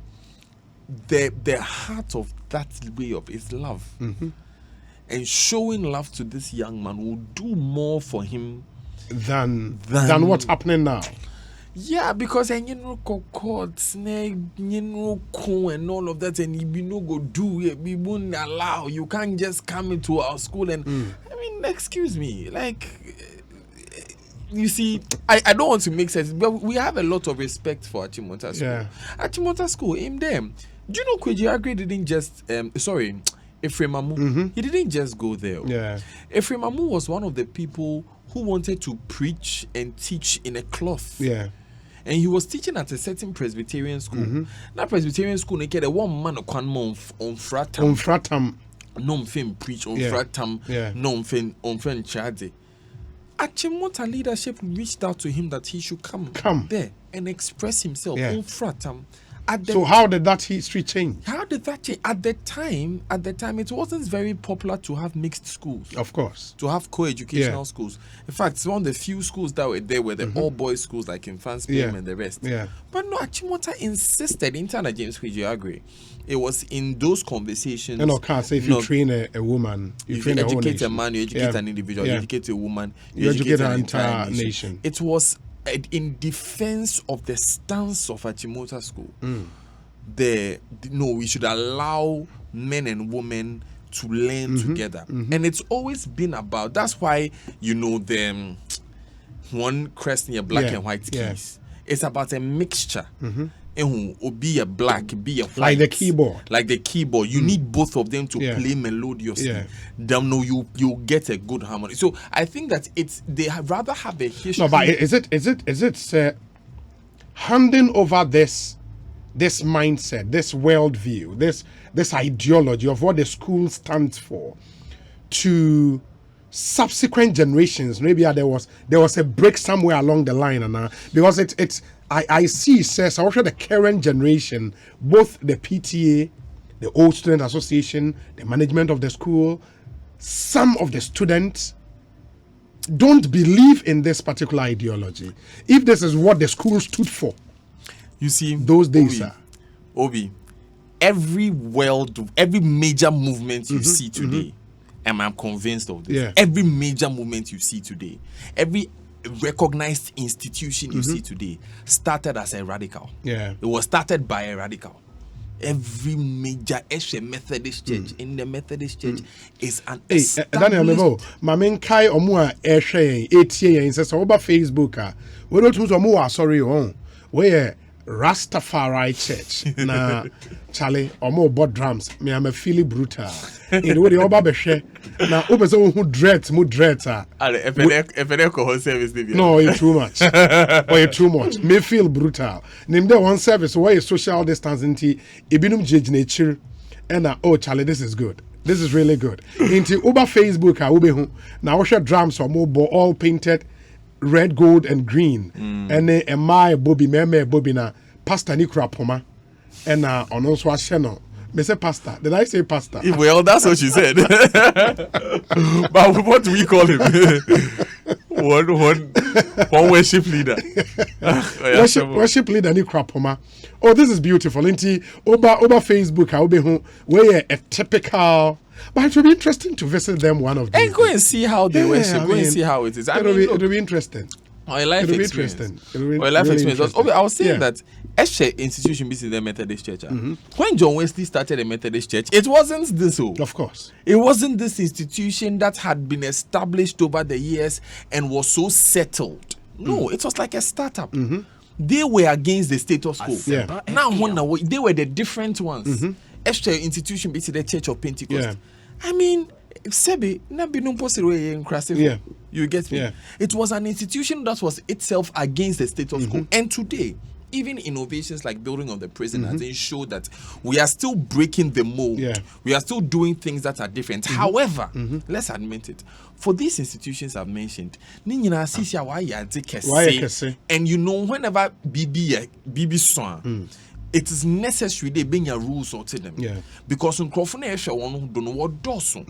heart of that way of is love, and showing love to this young man will do more for him than what's happening now. Yeah, because courts, and all of that, and you no go do it. We won't allow. You can't just come into our school and I mean, excuse me, like. You see, I don't want to make sense, but we have a lot of respect for Achimota School. Achimota School, in them. Do you know Kweji Agri didn't just Ephraim Amu, he didn't just go there. Ephraim Amu was one of the people who wanted to preach and teach in a cloth. Yeah. And he was teaching at a certain Presbyterian school. That Presbyterian school, they get a one man on fratam. On fratam. No fin preach on fratam. Yeah. No fin chade. Achimota leadership reached out to him that he should come there and express himself on fratam. So how did that history change? How did that change? At the time, it wasn't very popular to have mixed schools. Of course. To have co-educational schools. In fact, it's one of the few schools that were there were the all-boys schools like in France, PM and the rest. Yeah. But no, Achimota insisted, Interna James, you agree? It was in those conversations. And I can't say if you train a woman, you train educate a man, you educate an individual, you educate a woman, you educate an entire nation. It was in defense of the stance of Achimota school. We should allow men and women to learn together. And it's always been about, that's why, the one crest near black and white keys. It's about a mixture. Be a black, be a white. Like the keyboard. Like the keyboard. You need both of them to play melodiously. Then you get a good harmony. So I think that they rather have a history. No, but is it handing over this mindset, this worldview, this ideology of what the school stands for to subsequent generations? Maybe there was a break somewhere along the line, and because I see, says also the current generation, both the PTA, the old student association, the management of the school, some of the students don't believe in this particular ideology. If this is what the school stood for, you see, those days, Obi, every major movement you see today, and I'm convinced of this. Every major movement you see today, every recognized institution you see today started as a radical. It was started by a radical. Every major Methodist church in the Methodist church is an established. Mamen kai omu a ehwe etie yen se so over Facebook we don't use omu sorry on we Rastafarian church na Charlie omo board drums me am a feel brutal in the way the oba behwe na obe so who dreads mu dreads service no it's too much or it's too much me feel brutal name there one service where social distancing ebinum jejnechir and Charlie, this is good. This is really good. Into over Facebook now we drums or more all painted red, gold, and green. And then my Bobby Meme Bobby na Pastor Nikra Poma and on also a channel. Me say pastor. Did I say pastor? Well, that's what she said. But what do we call him? one worship leader. worship leader Nikra Poma. Oh, this is beautiful. Inti over Facebook where a typical. But it will be interesting to visit them one of these days. And go and see how they worship. Go and see how it is. It'll be interesting. My life experience. I was saying that Eshe institution is in the Methodist Church. When John Wesley started the Methodist Church, it wasn't this. Of course. It wasn't this institution that had been established over the years and was so settled. No, it was like a startup. They were against the status quo. Now, they were the different ones. Eshe institution is the Church of Pentecost. I mean, Sebi, you get me? It was an institution that was itself against the status quo. And today, even innovations like building of the prisoners, they show that we are still breaking the mold. We are still doing things that are different. However, let's admit it. For these institutions I've mentioned, and whenever BB song, it is necessary they bring a rules or to them. Because in Crawford, one don't know what does. Huge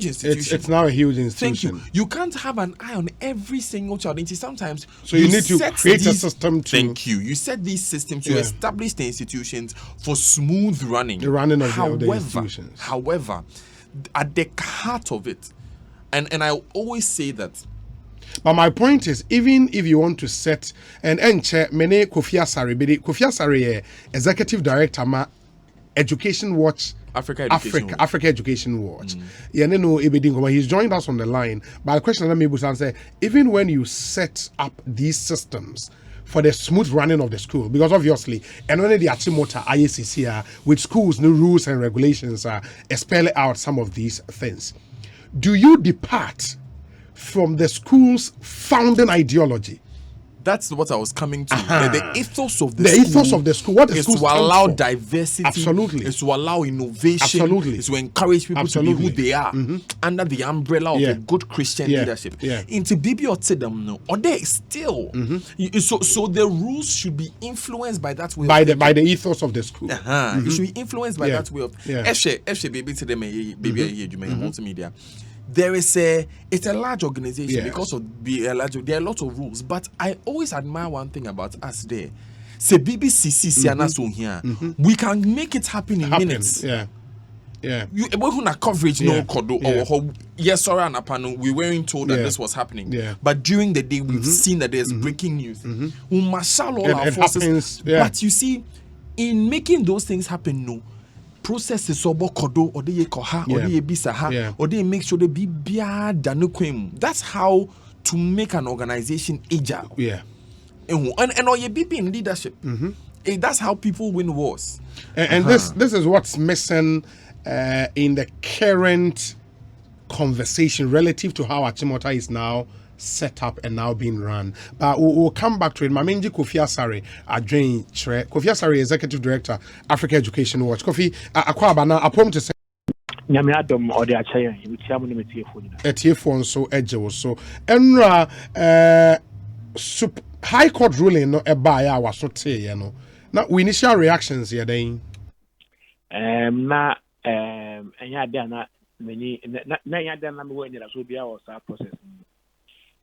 institution. It's now a huge institution. Thank you. You can't have an eye on every single child. Sometimes so you need to create a system to. Thank you. You set these systems to establish the institutions for smooth running. The running of the institutions. However, at the heart of it, and I always say that. But my point is, even if you want to set and many Kofi Asare, executive director, Education Watch, Africa Education Watch. He's joined us on the line. But the question let me say, even when you set up these systems for the smooth running of the school, because obviously, and only the Achimota IACC with schools, new rules and regulations spell out some of these things. Do you depart from the school's founding ideology? That's what I was coming to. The ethos of ethos of the school. What is school to allow for? Diversity. Absolutely. Is to allow innovation. Absolutely. Is to encourage people to be who they are under the umbrella of a good Christian leadership. Into Bibiotidum, no, or they still. So the rules should be influenced by that way. By the ethos of the school. It should be influenced by that way of. Baby Multimedia. It's a large organization because of there are a lot of rules, but I always admire one thing about us there. Say BBC here, we can make it happen in minutes. You able to coverage no kodo or yes sorry and panel we weren't told that this was happening. But during the day we've seen that there's breaking news. We marshal all our forces. But you see, in making those things happen, no. Processes obo kodo or the koha or the bisaha or they make sure they be bia danukwem. That's how to make an organization agile. And or you be in leadership. That's how people win wars. And this is what's missing in the current conversation relative to how Achimota is now set up and now being run. But we'll come back to it. Mamenji Kofi Asare, Kofi Asare, Executive Director, Africa Education Watch. Kofi, Akwabana, apom to say. Nyamiadom or the Achayan, which I'm going to Etiefon so edge so. Enra, High Court ruling no ebaya was so you know. Now, initial reactions here then. And yeah, then many, I'm going to be our process.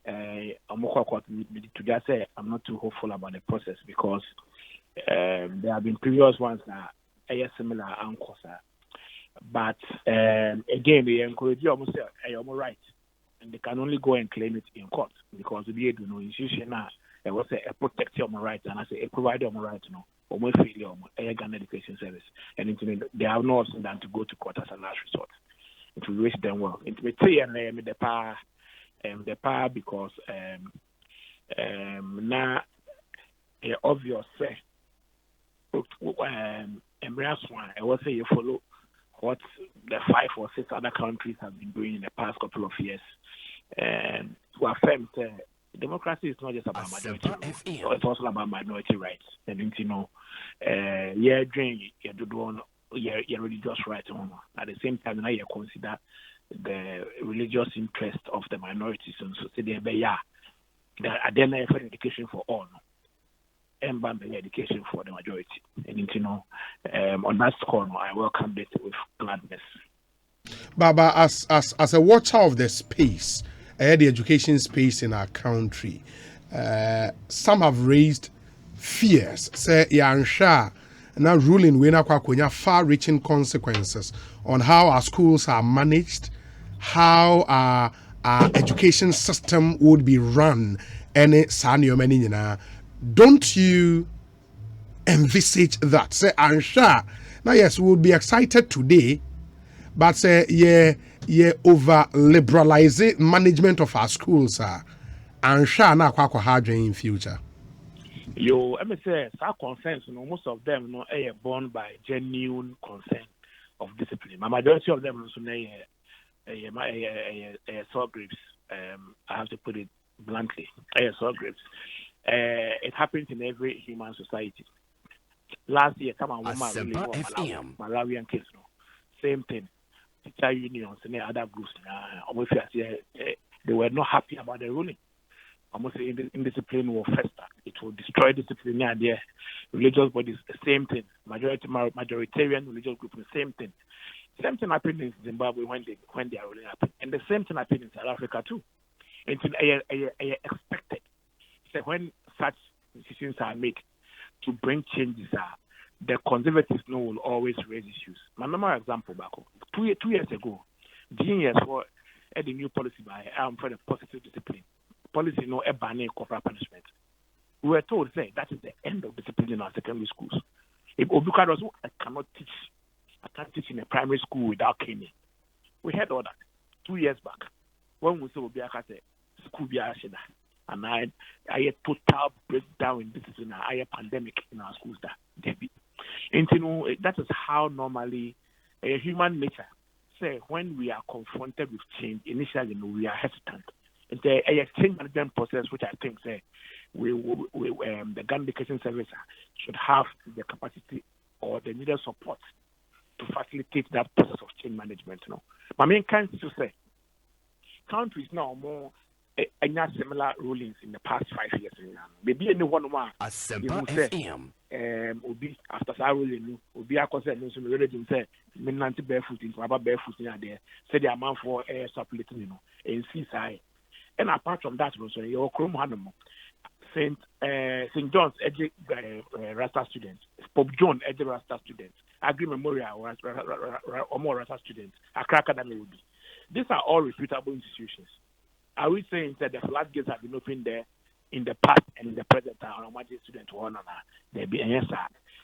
I'm not too hopeful about the process because there have been previous ones that are similar anchors. But again, they encourage you almost say I'm right, and they can only go and claim it in court because the institution now was a protect your rights and I say a provider of rights no or more freely or Ghana education service and they have no option than to go to court as a last resort. It will wish them well. It may say and the power because now obvious embrace one I will say you follow what the 5 or 6 other countries have been doing in the past couple of years and to affirm democracy is not just about majority so it's also about minority rights and during you're religious rights at the same time now you consider the religious interest of the minorities and so they then education for all and education for the majority and on that score I welcome it with gladness. Baba, as a watcher of the space, the education space in our country, some have raised fears say yansha now ruling we na far-reaching consequences on how our schools are managed, how our education system would be run, and don't you envisage that? Say, Ansha, now yes, we would be excited today, but say, over liberalize management of our schools, Ansha na kwa hard in future. Yo, let me say, our concerns, most of them are born by genuine concern of discipline. My majority of them also sore grapes. I have to put it bluntly. Sore grapes. It happens in every human society. Last year, some Malawian kids, same thing. Teacher unions and other groups, they were not happy about the ruling. Almost indiscipline will fester. It will destroy discipline. There, religious bodies, the same thing. Majoritarian religious groups, the same thing. Same thing happened in Zimbabwe when they are ruling up, and the same thing happened in South Africa too. It's expected. So when such decisions are made to bring changes, the conservatives will always raise issues. My normal example back 2 years ago, genius for the new policy by for the positive discipline. Policy a banning corporal punishment. We were told that is the end of discipline in our secondary schools. If Obuka was I can't teach in a primary school without caning. We heard all that 2 years back when we saw Obiaka say school be ashida. and I a total breakdown in discipline. I a pandemic in our schools that that is how normally a human nature say when we are confronted with change. Initially, we are hesitant. It's a change management process, which I think say the Ghana Education Service should have the capacity or the needed support to facilitate that process of change management. My main kind to say countries now more any similar rulings in the past 5 years. Maybe anyone more Obi after that ruling, Obi according to the religion say mainland barefoot into about barefoot in there. Say the amount for air circulating, in seaside. And apart from that, also your Chrome Hanamo, Saint John's Rasta students, Pope John Rasta students, Agri Memorial or more Rasta students, Accra Academy will be. These are all reputable institutions. Are we saying that the floodgates have been opened there in the past and in the present time? On student to honor there be an answer.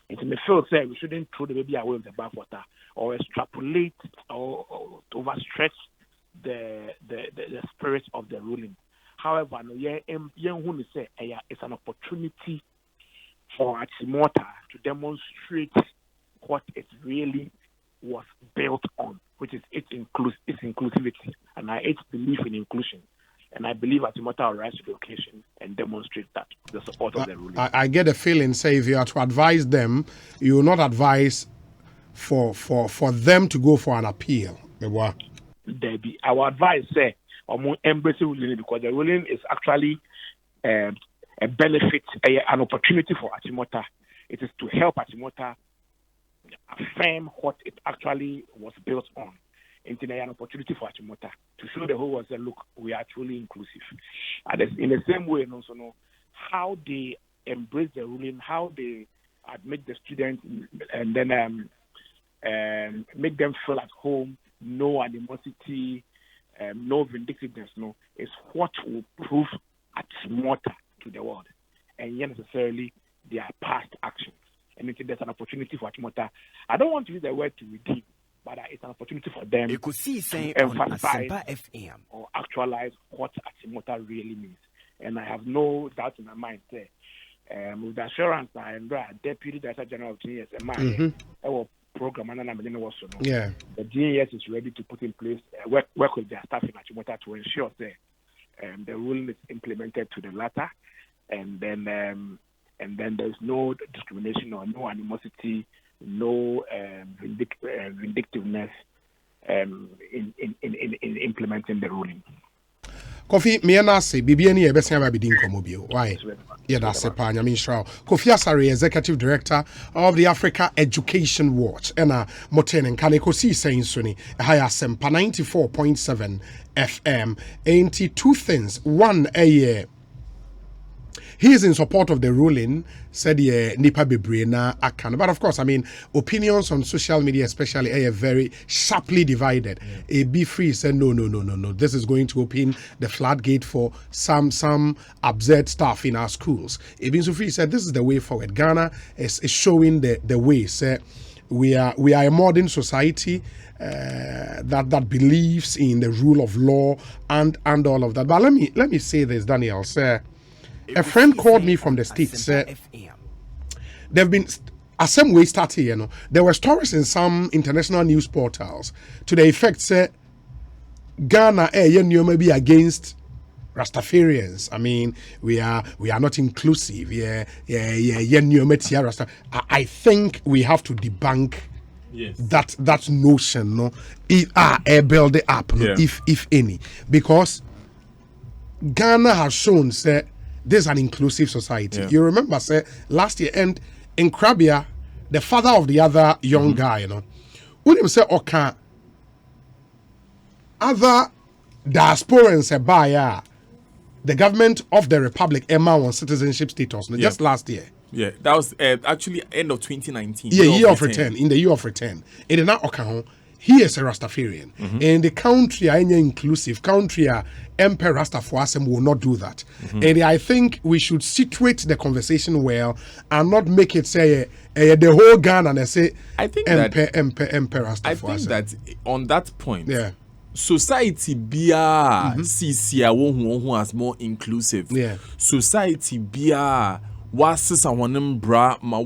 It may feel say we shouldn't throw the baby away with the bathwater or extrapolate or overstretch the spirit of the ruling. However, it's an opportunity for Achimota to demonstrate what it really was built on, which is its inclusivity, and its belief in inclusion. And I believe Achimota will rise to the occasion and demonstrate that the support of the ruling. I get a feeling, say, if you are to advise them, you will not advise for them to go for an appeal. Our advice say embrace the ruling because the ruling is actually a benefit, an opportunity for Achimota. It is to help Achimota affirm what it actually was built on. It's an opportunity for Achimota to show the whole world that look, we are truly inclusive. And in the same way, and also know how they embrace the ruling, how they admit the students, and then make them feel at home. No animosity, no vindictiveness, is what will prove Achimota to the world. And yet necessarily their past actions. And there's an opportunity for Achimota. I don't want to use the word to redeem, but it's an opportunity for them to emphasize or actualize what Achimota really means. And I have no doubt in my mind there. With the assurance that Deputy Director General of GES and my program and the GES is ready to put in place work with their staff in Achimota to ensure that the ruling is implemented to the latter, and then there's no discrimination or no animosity, no vindictiveness in implementing the ruling. Kofi Mianase, Bibiani Ebesia Bidin Komobio. Why? Yeah, that's a pan. I mean, Kofi Asare, Executive Director of the Africa Education Watch, and Moten and Ekosiisen Suni, higher Sempa 94.7 FM. Ain't two things. One, a year. He is in support of the ruling, said Nipa Bebrena Akan. But of course, I mean, opinions on social media especially are very sharply divided. A B Free said, no. This is going to open the floodgate for some absurd stuff in our schools. Ibn Sufi said, this is the way forward. Ghana is showing the way. Say, we are a modern society that believes in the rule of law and all of that. But let me say this, Daniel. Say, a friend called me from the States. They've been some way started, There were stories in some international news portals to the effect Ghana maybe against Rastafarians. I mean, we are not inclusive. I think we have to debunk that notion, build it up, if any, because Ghana has shown this is an inclusive society. You remember, last year, and in Krabia, the father of the other young guy, when him say, okay, other diasporans the government of the Republic Emma on citizenship status just last year. Yeah, that was actually end of 2019. Yeah, year of return. In the year of return, it did not okay. He is a Rastafarian. And the country inclusive country Emperor Rastafarian will not do that. And I think we should situate the conversation well and not make it say the whole Ghana and say I think Emperor Rastafarian. I think that on that point, society bia CC who as more inclusive. Yeah. Society bia was someone bra ma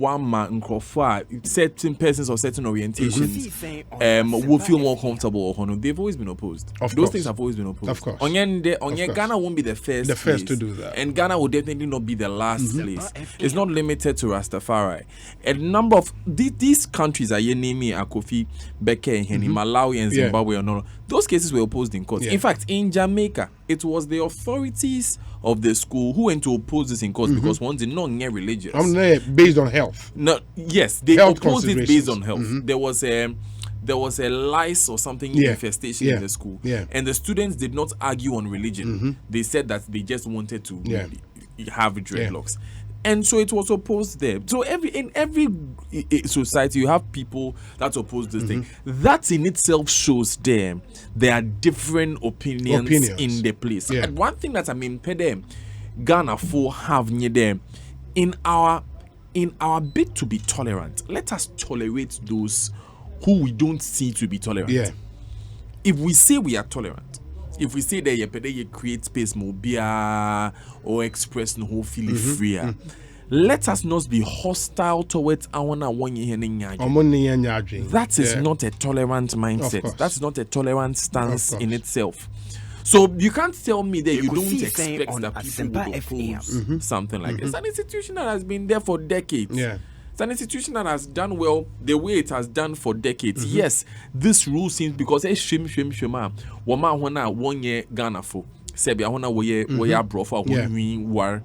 certain persons or certain orientations will feel more comfortable. They've always been opposed. Those things have always been opposed. Of course. Ghana won't be the first to do that. And Ghana will definitely not be the last place. It's not limited to Rastafari. A number of these countries are naming Akofi, Beke, Malawi, and Zimbabwe and all. Those cases were opposed in court. In fact, in Jamaica, it was the authorities of the school who went to oppose this in court because one did not get religious. Based on health. No, yes, they health opposed it based on health. There was a lice or something infestation in the school, and the students did not argue on religion. They said that they just wanted to have dreadlocks. And so it was opposed there. So in every society, you have people that oppose this thing. That in itself shows there are different opinions in the place. Yeah. And one thing that I mean, Ghana for have near them in our bid to be tolerant. Let us tolerate those who we don't see to be tolerant. Yeah. If we say we are tolerant, if we say that you create space mobile or express no whole feel freer, let us not be hostile towards our one year. That is not a tolerant mindset. That's not a tolerant stance in itself. So you can't tell me that you don't expect that people will oppose something like this. It's an institution that has been there for decades. Yeah. It's an institution that has done well the way it has done for decades. Yes, this rule seems because it's shema. Wama wana 1 year Ghana for Sebia wana woye brofa war.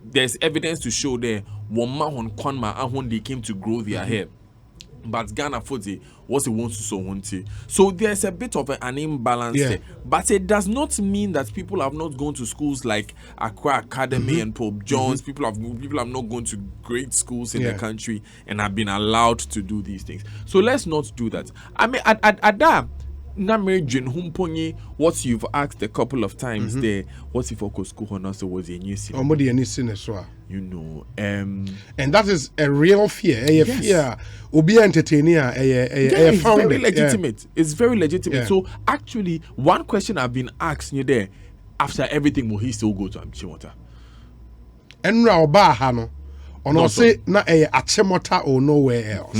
There's evidence to show there wama hon kwanma ahon they came to grow their hair. But Ghana Footy was a wants to so wanty. So there's a bit of an imbalance there. But it does not mean that people have not gone to schools like Accra Academy and Pope John's. People have not gone to great schools in the country and have been allowed to do these things. So let's not do that. I mean, at that, what you've asked a couple of times there, what if Okosko Honoso was a new sin? You know, and that is a real fear. Fear will be entertaining. It's very legitimate. It's very legitimate. So actually, one question I've been asked you there, after everything, will he still go to Achimota? And Raubahano, or say not a Achimota or nowhere else.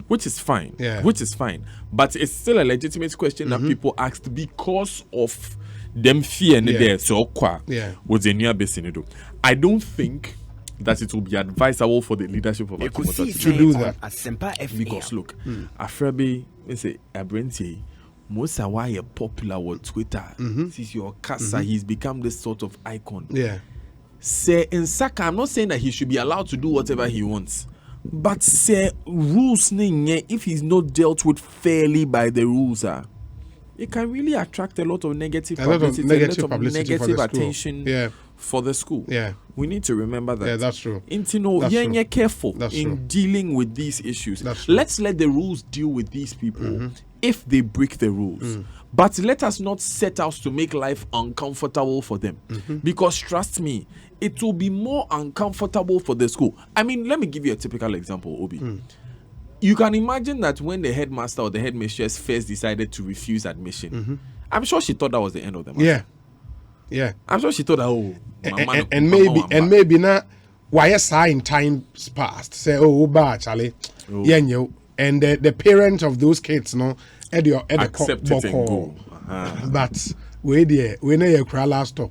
Which is fine. Which is fine. But it's still a legitimate question that people asked because of them fear there. So was the near basin. I don't think that it will be advisable for the leadership of Ekosiisen to do that. Because look, Afrabi say Abrenti most are why popular on Twitter. Since your casa, he's become this sort of icon. Say in Saka, I'm not saying that he should be allowed to do whatever he wants. But say rules if he's not dealt with fairly by the rules it can really attract a lot of negative publicity, negative attention for the school. We need to remember that. That's true. You're careful in dealing with these issues. Let's let the rules deal with these people if they break the rules. But let us not set out to make life uncomfortable for them. Because trust me, it will be more uncomfortable for the school. I mean, let me give you a typical example, Obi. You can imagine that when the headmaster or the headmistress first decided to refuse admission, I'm sure she thought that was the end of the matter. I'm sure she thought that, and maybe not why in times past say Charlie, and the parents of those kids accept it and go. But we know cry last stop.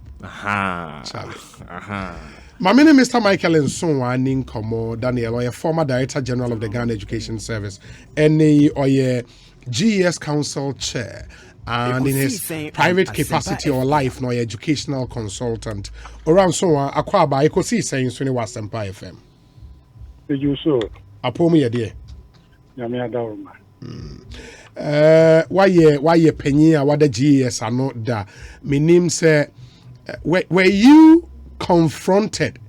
My name is Mr. Michael Nsonwa Ninkomo Daniel, former Director General of the Ghana Education Service, and GES Council Chair, and in his private capacity or life, no educational consultant. Around Sonwa Akwaba Ekosiisen Suniwa Sempa FM. You so Apomi ya dear. Yamia Dauma. Why penny what the GES are not there. My name say were you confronted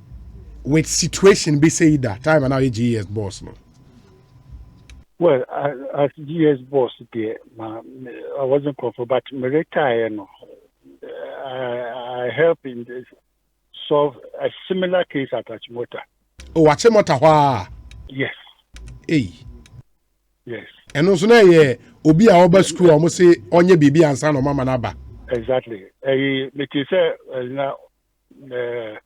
with situation be say that time and now GES boss no? Well, as GES boss there, I wasn't confronted, but me retire no. I help in this solve a similar case at Achimota. Oh, Achimota, yes. Hey. Yes. And also na ye obi a oba school almost say onye bibi ansa no mama na ba. Exactly. It is now the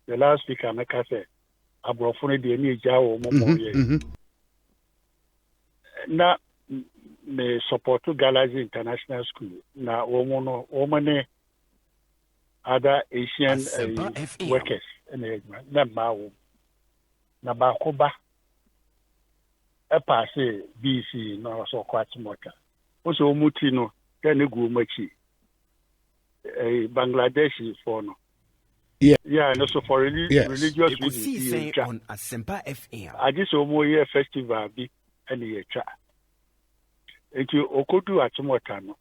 last week I make say abrofo de ni ja wo mo ye. Na me support Galaxy International School na wo no wo mane other Asian workers na ba wo na ba ko ba e pass BC no so kwa Achimota. O so muti no ke ne gu machi Bangladeshi for no. Yeah, and also for religious reasons. On Asempa FM. I just year festival be any year cha. If you okodu Achimota no,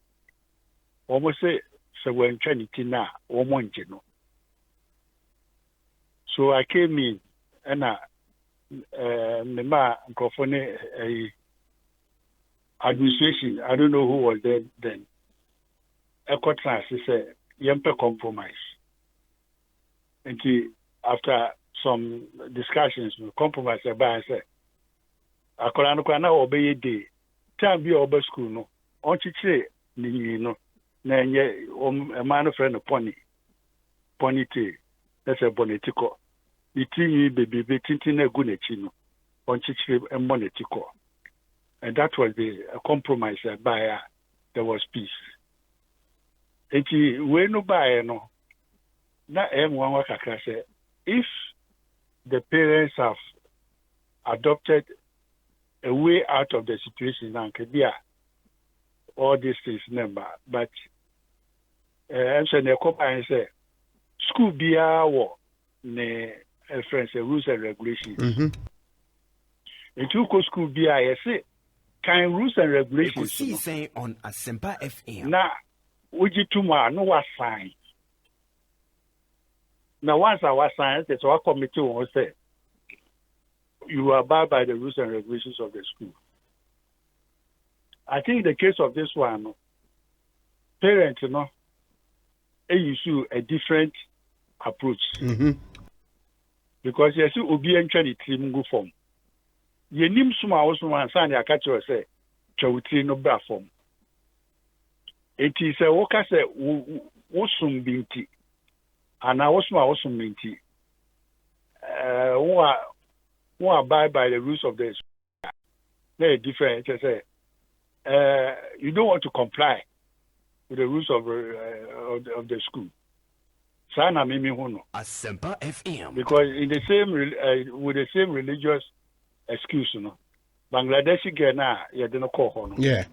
almost say so when Trinity na woman no. So I came in and the ma microphone administration. I don't know who was there then. Ekotras said, "Yempe compromise." And after some discussions, we compromise about say, "Akolano kana obey day. Time be obe school no. On chiche ni no. Na nye a man friend pony tea. That's a bonetico. Iti baby tintin a gunechi no. On chiche and monetico." And that was the compromise by there was peace. Eti we no buy no na one work say if the parents have adopted a way out of the situation and all these things number but I'm saying the company say school be our ne friends rules and regulations. Into school be I say kind rules and regulations Ekosiisen on Asempa FM. na uji tuma no was sign. Now once I was signed, it's our committee will say you abide by the rules and regulations of the school. I think in the case of this one, parents, they use a different approach. Because you see, Obi and Chani team go form. You name some also one sign I catch you say, Chawuti no bra form. It is a worker say, Wosum binti, and I was my Wosum binti. Who abide by the rules of the school. They're different. Say, you don't want to comply with the rules of the school. Sana mimi huno. Asempa FM. Because in the same with the same religious excuse, Bangladeshi girl na you didn't call hono. Yeah.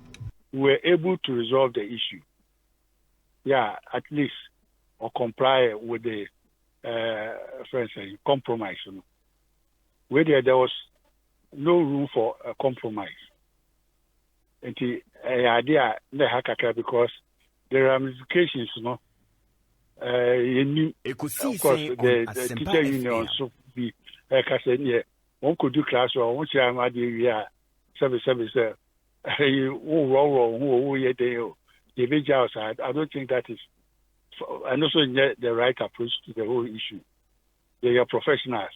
Were able to resolve the issue. Yeah, at least or comply with the compromise. Where there was no room for a compromise. And the idea because the ramifications, of course, the teacher union so be like I said, yeah, one could do class or one time I did, yeah, service. I don't think that is, and also the right approach to the whole issue. They are professionals.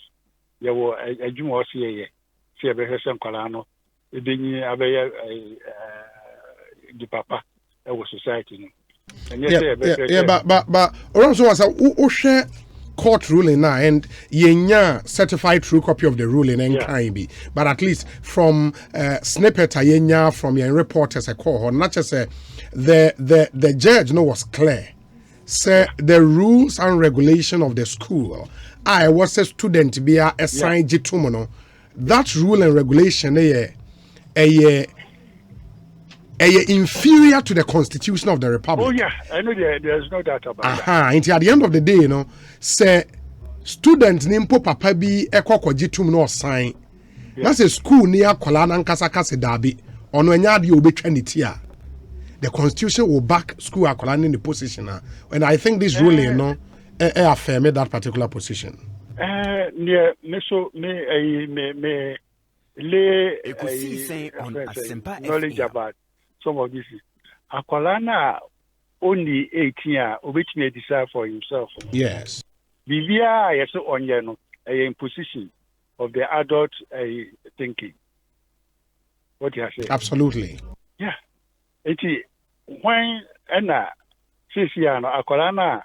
They were a junior CA, CA Colano, the papa, our society. And but also was a share court ruling now and yenya certified true copy of the ruling and can be, but at least from snippet yenya from your reporters a call not just the judge was clear. Say the rules and regulation of the school. I was a student be assigned jitumono. That rule and regulation inferior to the Constitution of the Republic. Oh yeah, I know there's no doubt about that. Until at the end of the day, say student nimpo papa bi ekoko jitum no sign. That's a school near Kolana Nkasa Dabi. Ono enya de obetwa ne ti a. The Constitution will back school Akolana in the position. And I think this ruling affirm that particular position. Ekosiisen on Asempa knowledge FM. about some of this. Akolana only 18 obetumi decide for himself. Yes. Bibia yes on in position of the adult thinking. What you say? Absolutely. Yeah. When Sisiano Akolana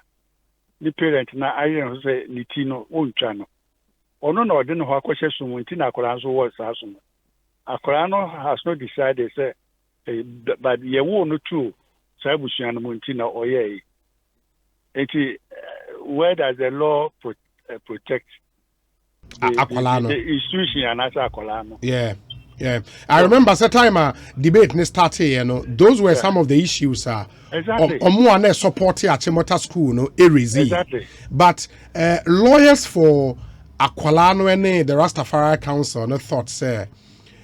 the parent na iron say Nitino Unchano. Ono no didn't have question Muntina Akolanzo was asum. Akolano has not decided say but ye won't true Sabusian Muntina or ye. Where does the law protect the institution and as Akolano? Yeah. Yeah, I remember at the time debate ne started, those were some of the issues. Exactly. Omuane supporting Achimota school, Exactly. But lawyers for Aqualano and the Rastafarian Council, thought, say,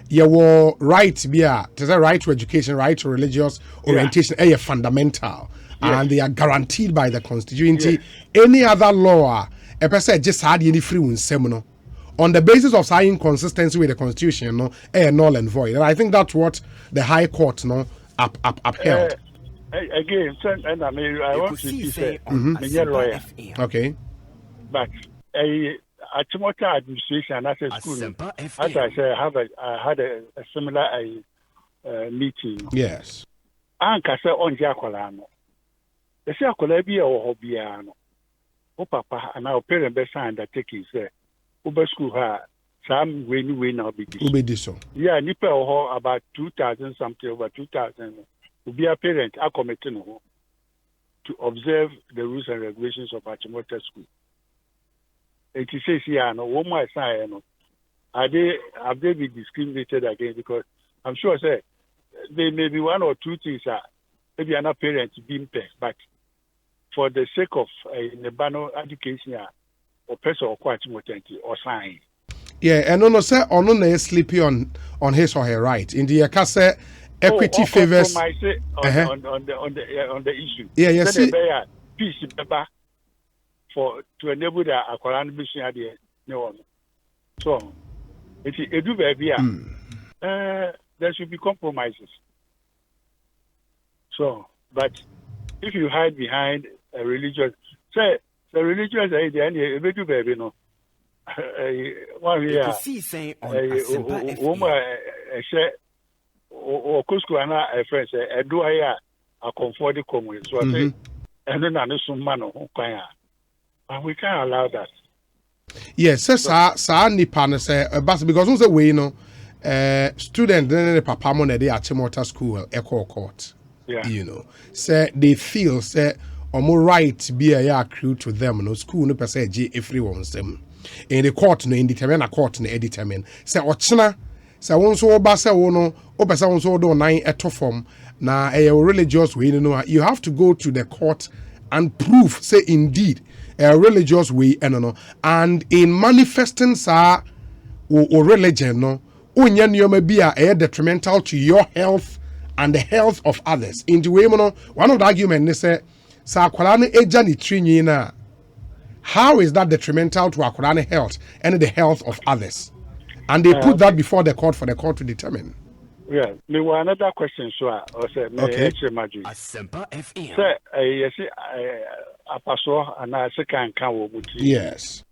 you were right, there's a right to education, right to religious orientation, fundamental, and they are guaranteed by the Constitution. Any other law, a person just had any free in seminal. On the basis of some inconsistency with the Constitution, null and void. And I think that's what the High Court upheld. Again, and I mean, I want to say, lawyer. Okay. But Achimota administration as a school, as I said, I had a similar meeting. Yes. Anka say on Jacolano. They say Akola or Hobiano. O Papa, and our parent best undertaking say. Uber school some win now be this. Yeah, Nipa about 2,000 something over 2,000. Will be a parent committing to observe the rules and regulations of Achimota school. It says here, no one more sign. Have they been discriminated again? Because I'm sure say there may be one or two things maybe another parent being paid, but for the sake of the banner education. Or person or quite or sign. Yeah, and no say or no sleepy on his or her right. In the case equity favors on the issue. Yeah, yes. Peace to enable the Aquaran mission idea. No one. So it do baby. There should be compromises. So, but if you hide behind a religious say. The religious idea, and you baby, no. One year, woman, or Cusco, and a friend say, I do a comfort the common. So I say, and then I know some man who can. And we can't allow that. Yes, sir, Nipan say, but because on the way, student, then the Papa Money, they are Achimota school, Echo Court. Yeah. Say they feel, say, or more right be a accrue to them, no school, no per se, everyone's them. In the court, no indetermine a court, no determine. Say, Ochina, say, one so bassa, no, or person one so do 9 at form. Now, a religious way, you have to go to the court and prove, say, indeed, a religious way, and in manifesting, sir, or religion, no, you may be a detrimental to your health and the health of others. In the way, one of the arguments, they say, how is that detrimental to Akurani health and the health of others? And they put that before the court for the court to determine. Yeah, me one another question, so I say, okay. Asempa FM. Say, yes, I pass and I say can yes.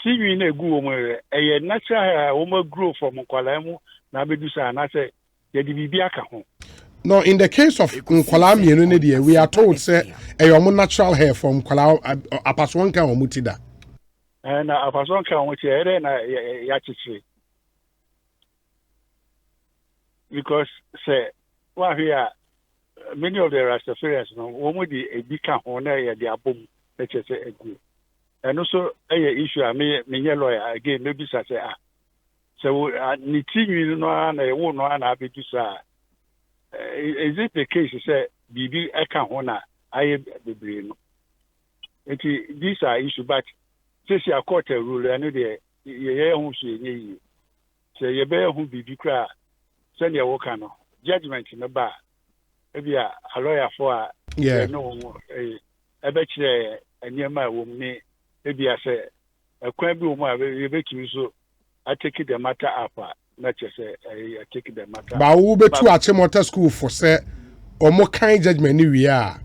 TV ne go a natural woman grow from Kwalamu, Nabedusa, and I say, the Bibiaka home. No, in the case of Nkwalami, we are told say a natural hair from Kwala Apaswanka or Mutida. And Apaswanka which yachichi. Because say well here many of the Rastafarians no one the a big on there the abom let's say a good. And also a issue I me lawyer again maybe say so niti you know and I won't know and I be to say. Is it the case? Say, Bibi, I can't honor. I am the brain. These are issues, but since you are court a rule, I know the who say, say, you bear who be cry, send your work on judgment in the bar. Maybe a lawyer for no, I bet you a near my woman, maybe I say, a crime woman, we bet you so. I take it the matter up. Not just I take the matter. But we be to Achimota school for say or more kind judgment we are.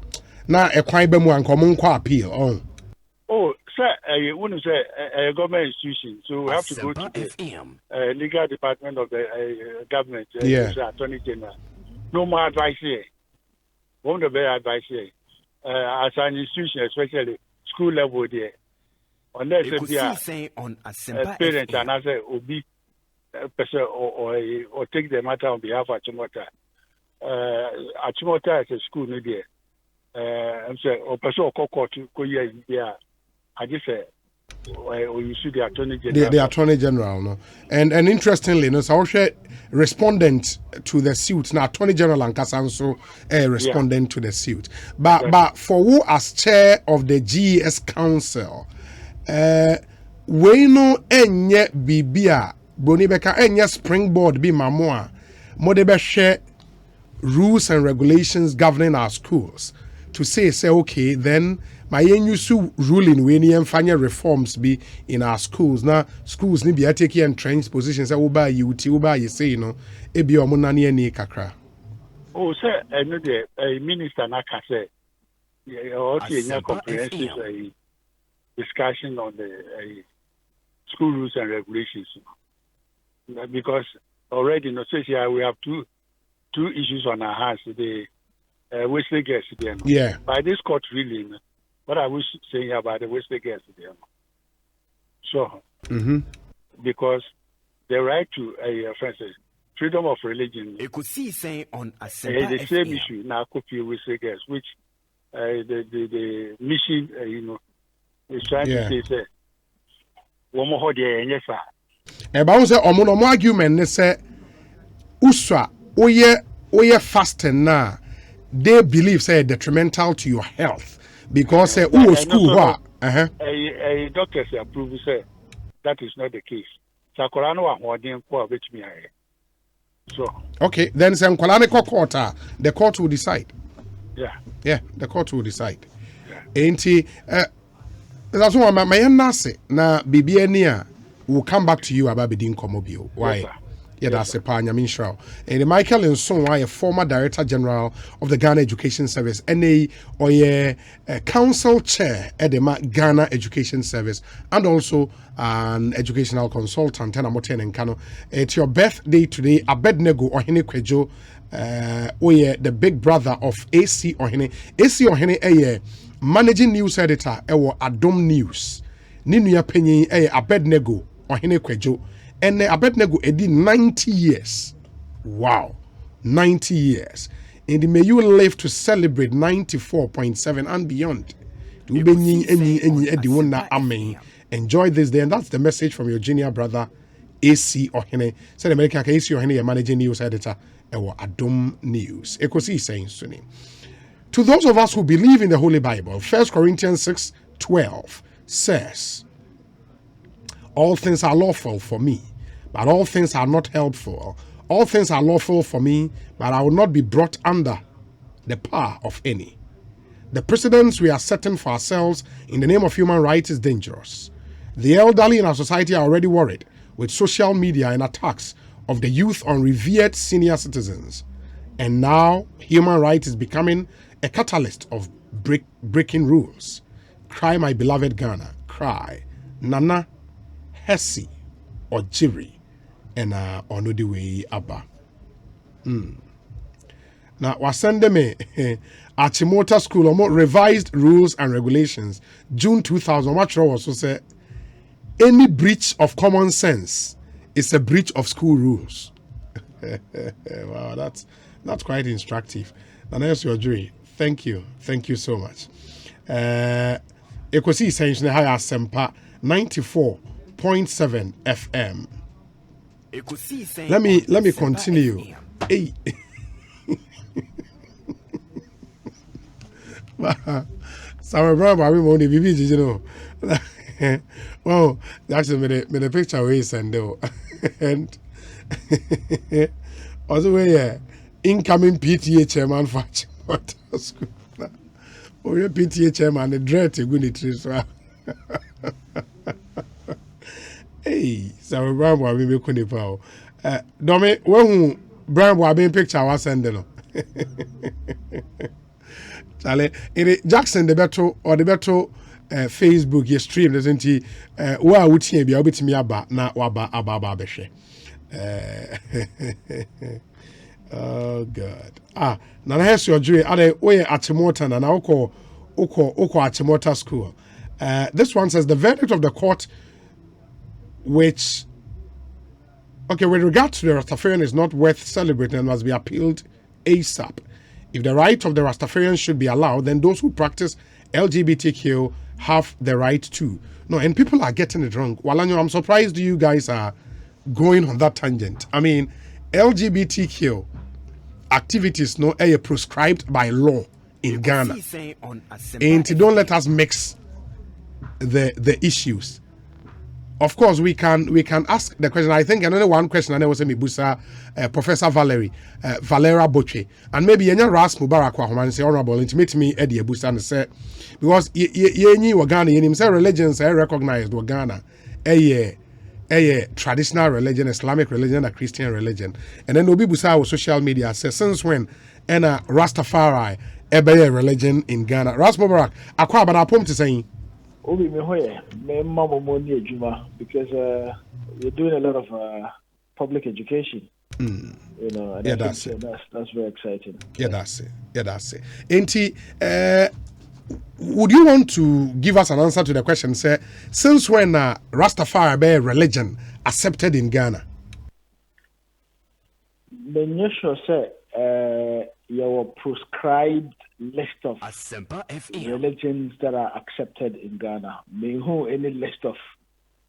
Now a crime be more and common appeal on. Oh, I wouldn't say a government institution, so we have to go to the legal department of the government, Attorney General. No more advice here. One of the better advice here. As an institution, especially school level there. Unless they are parents and as a obi person or take the matter on behalf of Achimota. Achimota is a school media. I'm saying, or person or court to go here. I just say, or you see the Attorney General. The Attorney General, no. And interestingly, no, so respondent to the suit now, Attorney General and Kasanso respondent to the suit. But for who as chair of the GES Council, we know enye bibia bonibeka enye springboard bi mamoa modebe share rules and regulations governing our schools to say okay, then my yusu ruling we ni emfanya reforms be in our schools. Now schools ni be take entrenched positions say uba UT uba you say ebi omo na ne ani kakra. Oh sir, I know the minister naka say okay, comprehensive discussion on the school rules and regulations, because already in Australia we have two issues on our hands. The Wesley Girls, yeah. By this court ruling, what I was saying about the Wesley Girls, so because the right to offenses, freedom of religion, Ekosiisen on the same issue now could be Wesley Girls, which the mission, is trying to say, one more day, and yes, sir. About say omo argument, they say, Uswa, oye fasting now. They believe say detrimental to your health because say school a doctor say approve say that is not the case. Sakorano ahodin ko betimi aye. So okay, then say nkwala court, the court will decide. Yeah, the court will decide. Enti that's why my nase na bibia will come back to you about bedin komobio. Why? Yes, yeah, that's a pa nyamin shraw. And Michael Nsonwa, a former Director General of the Ghana Education Service, NA or council chair at the Ghana Education Service, and also an educational consultant. And I'm Kano. It's your birthday today. Abednego Ohene Kwejo, the big brother of AC Ohene. AC Ohene, managing news editor, Adom News. Ninuya Penny, Abednego Ohene Kwejo. And Abednego did 90 years. Wow. 90 years. And may you live to celebrate 94.7 and beyond. Enjoy this day. And that's the message from your junior brother, AC Ohene. Said American AC Ohene, managing news editor, Adom News. Ekosiisen Suni. To those of us who believe in the Holy Bible, 1 Corinthians 6:12 says, all things are lawful for me, but all things are not helpful. All things are lawful for me, but I will not be brought under the power of any. The precedents we are setting for ourselves in the name of human rights is dangerous. The elderly in our society are already worried with social media and attacks of the youth on revered senior citizens. And now human rights is becoming a catalyst of breaking rules. Cry, my beloved Ghana, cry. Nana Hesi or Jiri and ono the way Abba. Now wasende me Achimota School revised rules and regulations June 2000. What also say any breach of common sense is a breach of school rules. Wow, that's quite instructive. And that's your jury. Thank you so much. Ekosiisen high Asempa 94.7 FM. Let me continue. Hey. Some brother we money bibi you know. Well, that's the picture we send though. And also we incoming PTA chairman for Achimota School. Oh, your PTA chairman the dread to go to hey, so brown boy we make it power. Domi, when brown boy being picture was sending. Charlie, in Jackson the battle or the battle Facebook ye stream doesn't he wa wutie bia obetimi aba na waba behwe oh god na here's your dream ade we Achimota na uko Achimota school. This one says the verdict of the court which with regard to the Rastafarian is not worth celebrating and must be appealed ASAP. If the right of the Rastafarians should be allowed, then those who practice LGBTQ have the right to. No, and people are getting it wrong. Walanyo, I'm surprised you guys are going on that tangent. I mean, LGBTQ activities are prescribed by law in Ghana. And don't let us mix the issues. Of course, we can ask the question. I think another one question I was Mibusa, Professor Valera Boche, and maybe any Ras Mubarak Wahoman say honorable intimate me Eddie Busa and say because ye Ghana ye say religions I recognized Ghana a traditional religion, Islamic religion, a Christian religion, and then Obi Busa was social media says since when and a Rastafari a religion in Ghana. Ras Mubarak akwa bana pom to saying. Because we're doing a lot of public education. And that's very exciting. That's it. Enti, would you want to give us an answer to the question? Say, since when Rastafari be religion accepted in Ghana? The sure say your prescribed list of religions that are accepted in Ghana. May who any list of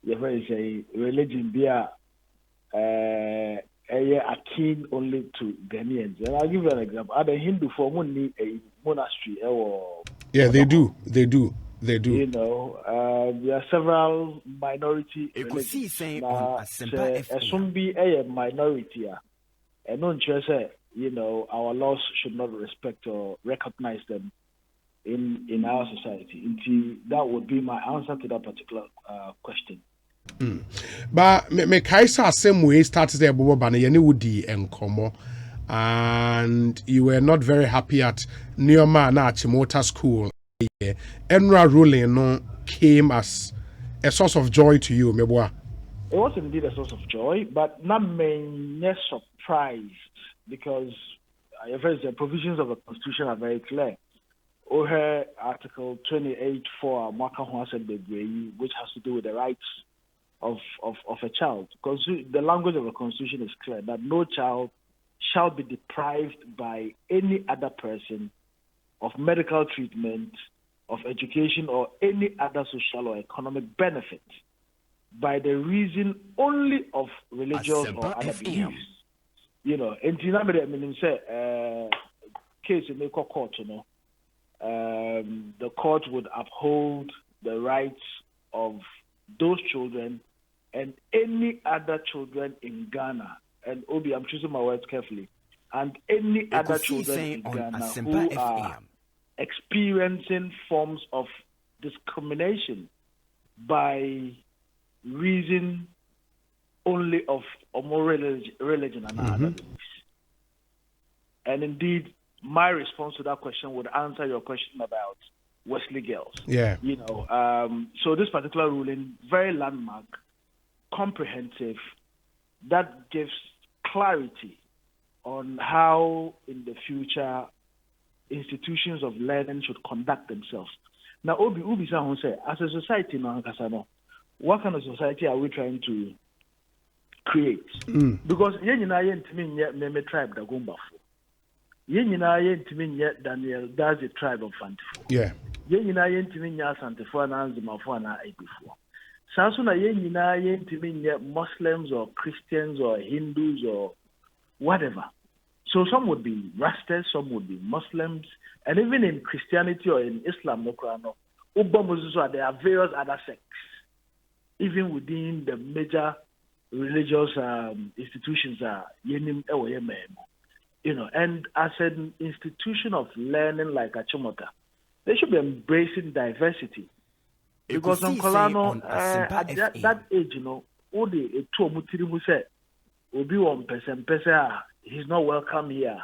there is a religion be akin only to Ghanaians. And I'll give you an example. Are the Hindu for money a monastery or they do. You know, there are several minority religions. Some be a minority and non say our laws should not respect or recognize them in our society. That would be my answer to that particular question. But me kaisa same way started there bobo bana yene wudi enkomo and you were not very happy at Neoma na Achimota school. Enra ruling no came as a source of joy to you, meboa. It was indeed a source of joy, but not many surprised because the provisions of the Constitution are very clear. Article 28(4) which has to do with the rights of a child. The language of the Constitution is clear that no child shall be deprived by any other person of medical treatment, of education, or any other social or economic benefit by the reason only of religious or other beliefs. And case in the court, the court would uphold the rights of those children and any other children in Ghana. And Obi, I'm choosing my words carefully. And any other children in Ghana who are experiencing forms of discrimination by reason only of more religion and other beliefs. And indeed, my response to that question would answer your question about Wesley girls. Yeah. So this particular ruling, very landmark, comprehensive, that gives clarity on how in the future institutions of learning should conduct themselves. Now, Obi Sahon say, as a society, what kind of society are we trying to create? Because me tribe da Gumba. Daniel, that's the tribe of Fantifo. Yeah. Santifo and Anzimafo and Aibifo. Sasuna Muslims or Christians or Hindus or whatever. So some would be Rastas, some would be Muslims, and even in Christianity or in Islam, there are various other sects, even within the major religious institutions. And as an institution of learning like Achimota, they should be embracing diversity. Because on Kolano, at that age, he's not welcome here.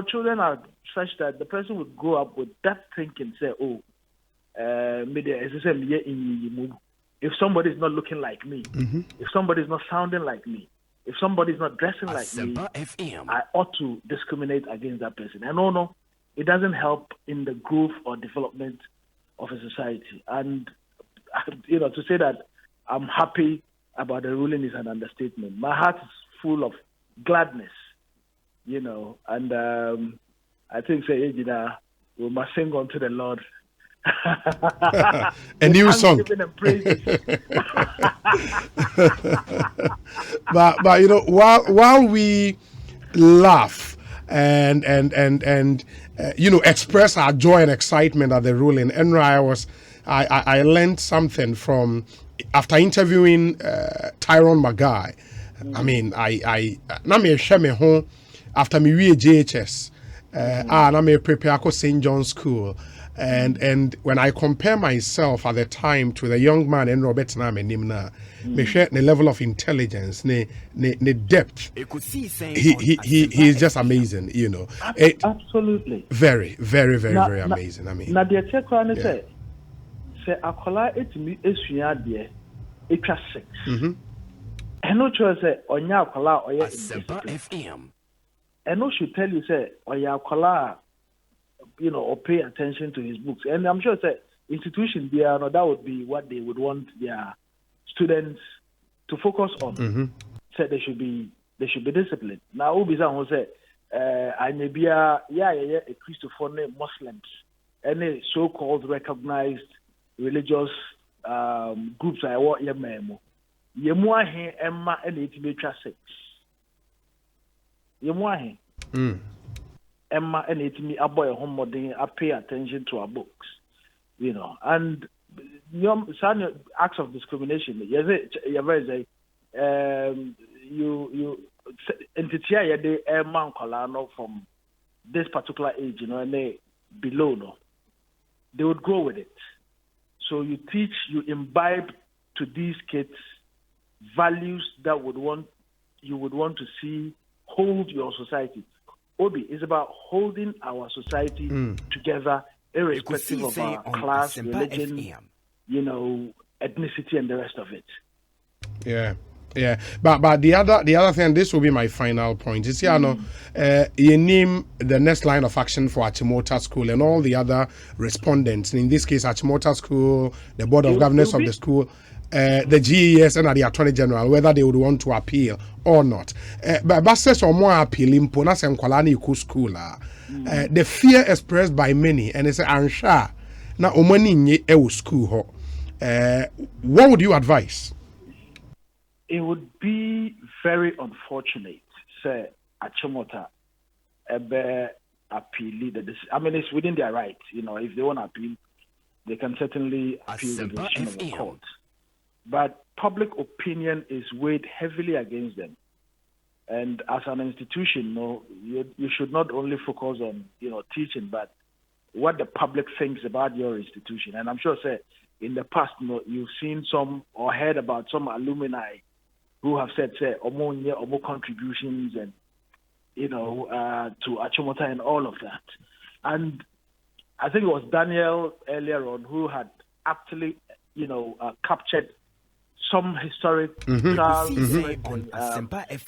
Children are such that the person would grow up with that thinking, say, if somebody is not looking like me, if somebody is not sounding like me, if somebody is not dressing like me, I ought to discriminate against that person. And no, it doesn't help in the growth or development of a society. And to say that I'm happy about the ruling is an understatement. My heart is full of gladness, and I think we must sing unto the Lord. A new song. but while we laugh and express our joy and excitement at the ruling, I learned something from after interviewing Tyrone Magai. I mean, I share me home after me read JHS. I may prepare for St. John's School. And when I compare myself at the time to the young man in Robert Nam and Nimna, me share the level of intelligence, the depth. He is just amazing, Absolutely. Very, very, very, very amazing. I mean, now the check on say akola etimi esua de etwa 6. And no choice say onya akola oye Asempa FM. And no should tell you say oya akola or pay attention to his books. And I'm sure that institution there, that would be what they would want their students to focus on. So they should be disciplined. Now, Ubisa who say, I may be a Christopher Muslims, any so-called recognized religious groups I want Yememo. Yemuahe Emma and Itimetra 6. Yemuahe. Emma and it me a boy home modern, I pay attention to our books, and some acts of discrimination. Yes, you're very say, you entity the man colano from this particular age, and they below they would grow with it. So you imbibe to these kids values that you would want to see hold your society. Obi is about holding our society together, irrespective of our class, religion, ethnicity, and the rest of it. Yeah. But the other thing, this will be my final point. You see, you name the next line of action for Achimota School and all the other respondents. In this case, Achimota School, the Board of Governors of the school, the GES and the Attorney General, whether they would want to appeal or not. But says or more appeal in Ponas and Kwalani school. The fear expressed by many, and it's ansha na omani nye e school. What would you advise? It would be very unfortunate, say Achimota appeal. I mean, it's within their right. If they want to appeal, they can certainly appeal the decision of the court. But public opinion is weighed heavily against them. And as an institution, you should not only focus on, teaching, but what the public thinks about your institution. And I'm sure, in the past, you've seen some or heard about some alumni who have said, more contributions and, to Achimota and all of that. And I think it was Daniel earlier on who had actually, captured some historic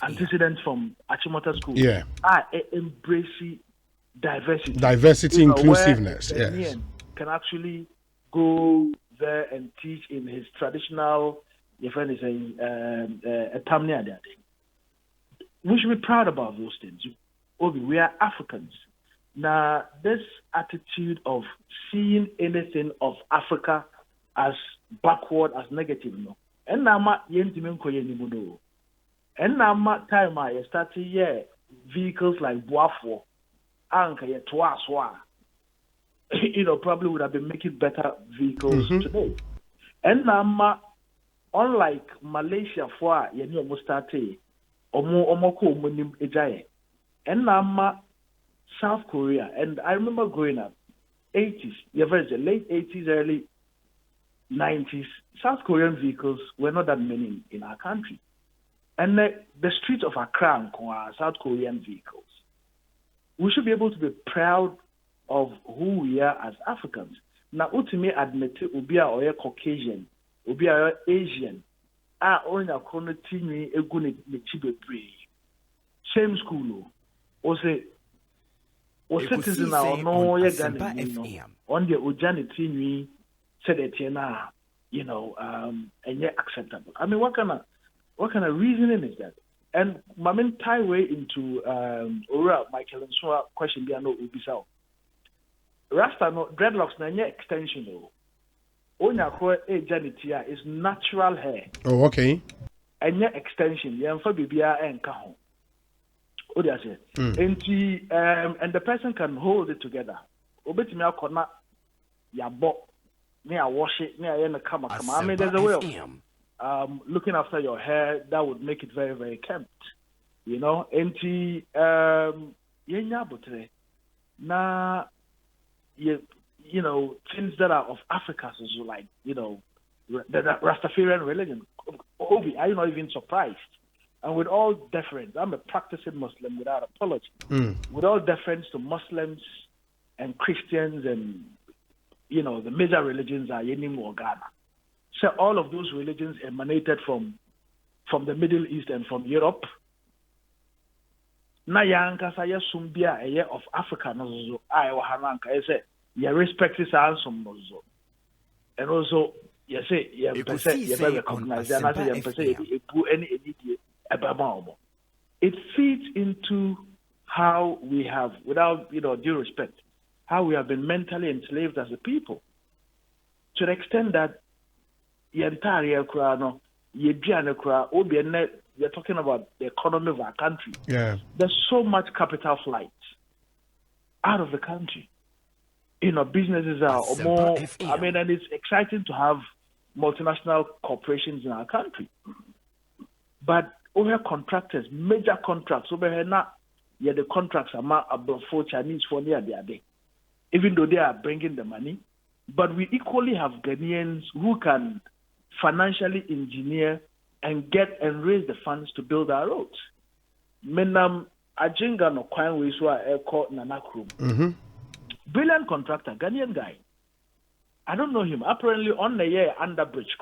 antecedents from Achimota School. Yeah. Embrace diversity. Diversity, inclusiveness. Where yes. Can actually go there and teach in his traditional, your friend is saying, Tamnia. We should be proud about those things. We are Africans. Now, this attitude of seeing anything of Africa as backward, as negative, and now ma yentimen ko yenimudo. And now ma time I started vehicles like Boafo, Anka ye Toaswa. Probably would have been making better vehicles today. And now ma unlike Malaysia for yeni almost started omoko munim ejaye. And now ma South Korea, and I remember growing up, 80s, late 80s, early 90s, South Korean vehicles were not that many in our country. And the streets of Accra are South Korean vehicles. We should be able to be proud of who we are as Africans. na utimi admit obi a oye Caucasian obi a Asian onya kono tinwi egu ne chibebre same school o say o citizen na no ye Ghana no on the ojani tinwi said it na and yet acceptable. I mean, what kind of reasoning is that? And my main tie way into Michael and so question be no ubisa. Rasta no dreadlocks na nye extension o. Onya ko janitia is natural hair. Oh, okay. And nye extension. Yemfa bibia enka ho. O dey say. And the person can hold it together. Obetimi akona yabo. Me I wash it. Me I come. I mean, there's a way of looking after your hair that would make it very, very kept. And na things that are of Africa, so like the Rastafarian religion. Obi, are you not even surprised? And with all deference, I'm a practicing Muslim without apology. With all deference to Muslims and Christians and the major religions are Yenim or Ghana. So all of those religions emanated from the Middle East and from Europe. Na yanka sa sumbia of Africa no I wahananka say you respect this ansum no. And also you say you recognize and I say it feeds into how we have, without due respect, how we have been mentally enslaved as a people, to the extent that you're talking about the economy of our country. Yeah. There's so much capital flight out of the country. Businesses are more, and it's exciting to have multinational corporations in our country. But over contractors, major contracts, over here now, the contracts are above for Chinese for near the day. Even though they are bringing the money, but we equally have Ghanaians who can financially engineer and get and raise the funds to build our roads. Menam Ajinga no Kwan Wiswa Airport Nanakrum. Brilliant contractor, Ghanaian guy. I don't know him. Apparently on the year underbridge.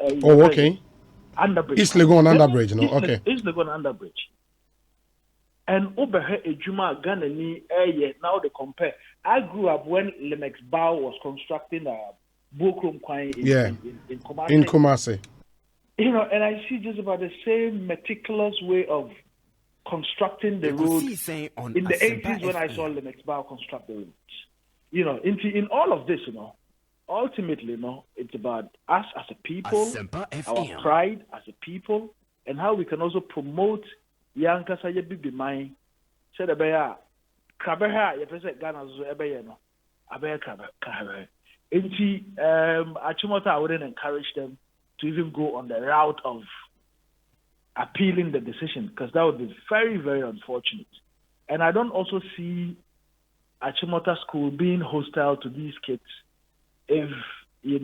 Okay. Underbridge. East Legon underbridge, no? Okay. East Legon underbridge. And over here, Ejuma Ghana ni now they compare. I grew up when Lemex Bao was constructing a Bokrum Kwai in Kumasi. In Kumasi. And I see just about the same meticulous way of constructing the road in the 80s when I saw Lemex Bao construct the roads. In all of this, ultimately, it's about us as a people, our pride as a people, and how we can also promote Yankasa Bibi Mai. Said a bear, Krabeha, you present Ghana, Ebayano, Abaya Krabe. Achimota, I wouldn't encourage them to even go on the route of appealing the decision, because that would be very, very unfortunate. And I don't also see Achimota School being hostile to these kids if, they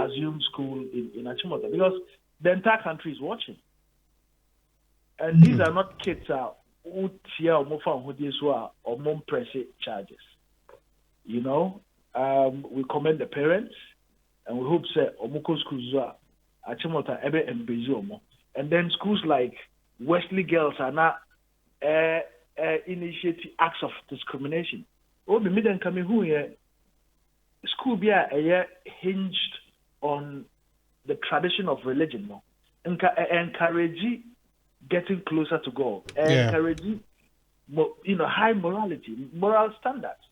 assume school in Achimota, because the entire country is watching. And these are not kids who tear or mom press charges. We commend the parents, and we hope that Omoko schools Achimota ebe embezo. And then schools like Wesley Girls are not initiating acts of discrimination. The midden coming who here school be hinged on the tradition of religion, encourage getting closer to God, encouraging high morality, moral standards.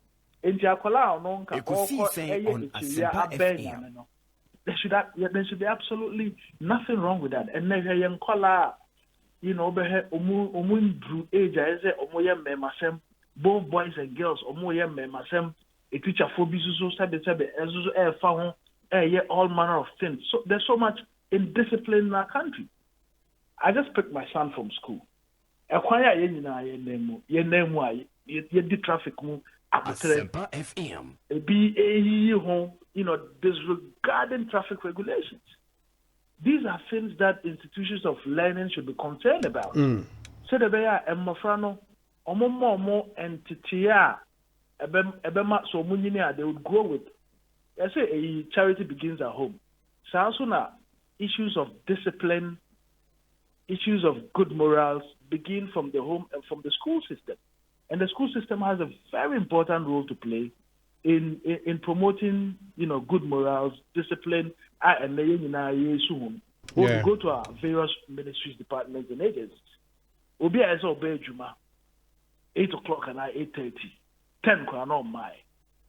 Ekosiisen on Asempa FM. There should be absolutely nothing wrong with that. And then young color, umun age both boys and girls, a teacher for all manner of things. So there's so much indiscipline in our country. I just picked my son from school. Traffic Asempa FM. Disregarding traffic regulations. These are things that institutions of learning should be concerned about. So the bear and Mofrano, Omo entity so they would grow with. I say a charity begins at home. So also now issues of discipline, issues of good morals begin from the home and from the school system. And the school system has a very important role to play in promoting, good morals, discipline, and when we go to our various ministries, departments, and agencies. We'll be as obey Juma 8 o'clock and 8:30, 10 on my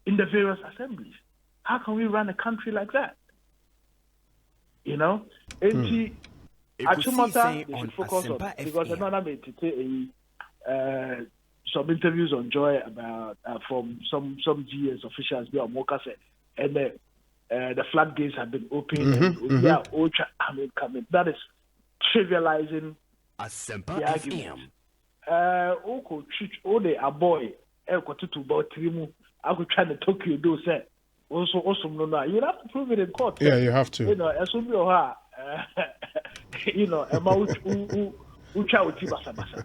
in the various assemblies. How can we run a country like that? Achimota, they should focus on, because another made to say some interviews on Joy about from some GS officials be on Mokase, and the floodgates have been opened. Coming. That is trivializing the argument. A boy, to about 3 months. I could try to talk you do say. Also, no. You have to prove it in court. Yeah, you have to. As soon as about ucha basa.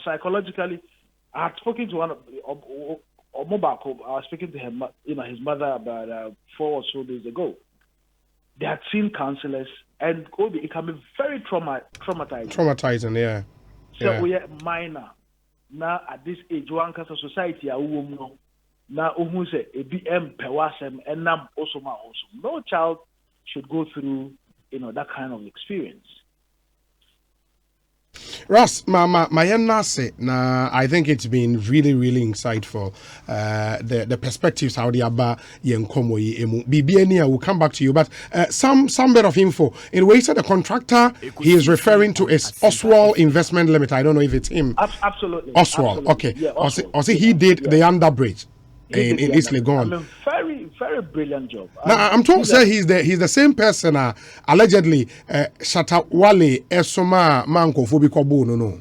Psychologically, I had spoken to one of Mobako. I was speaking to him, his mother about 4 or so days ago. They had seen counselors, and it can be very traumatizing. Traumatizing, yeah. So we are minor. Now at this age, one kind of society, now who say a BM pewasem and nam also. No child should go through, that kind of experience. Ras, my nase, I think it's been really, really insightful. The perspectives how the Abba Yenkomo BBNia will come back to you, but some bit of info. In way said the contractor he is referring to is Oswald Investment Limited. I don't know if it's him. Absolutely. Oswald, okay. Yeah, Oswald. Also, he did the underbridge in East Legon. Very, very brilliant job. Now I'm told say he's the same person allegedly Shatawale Esoma Manko Fobikobu no.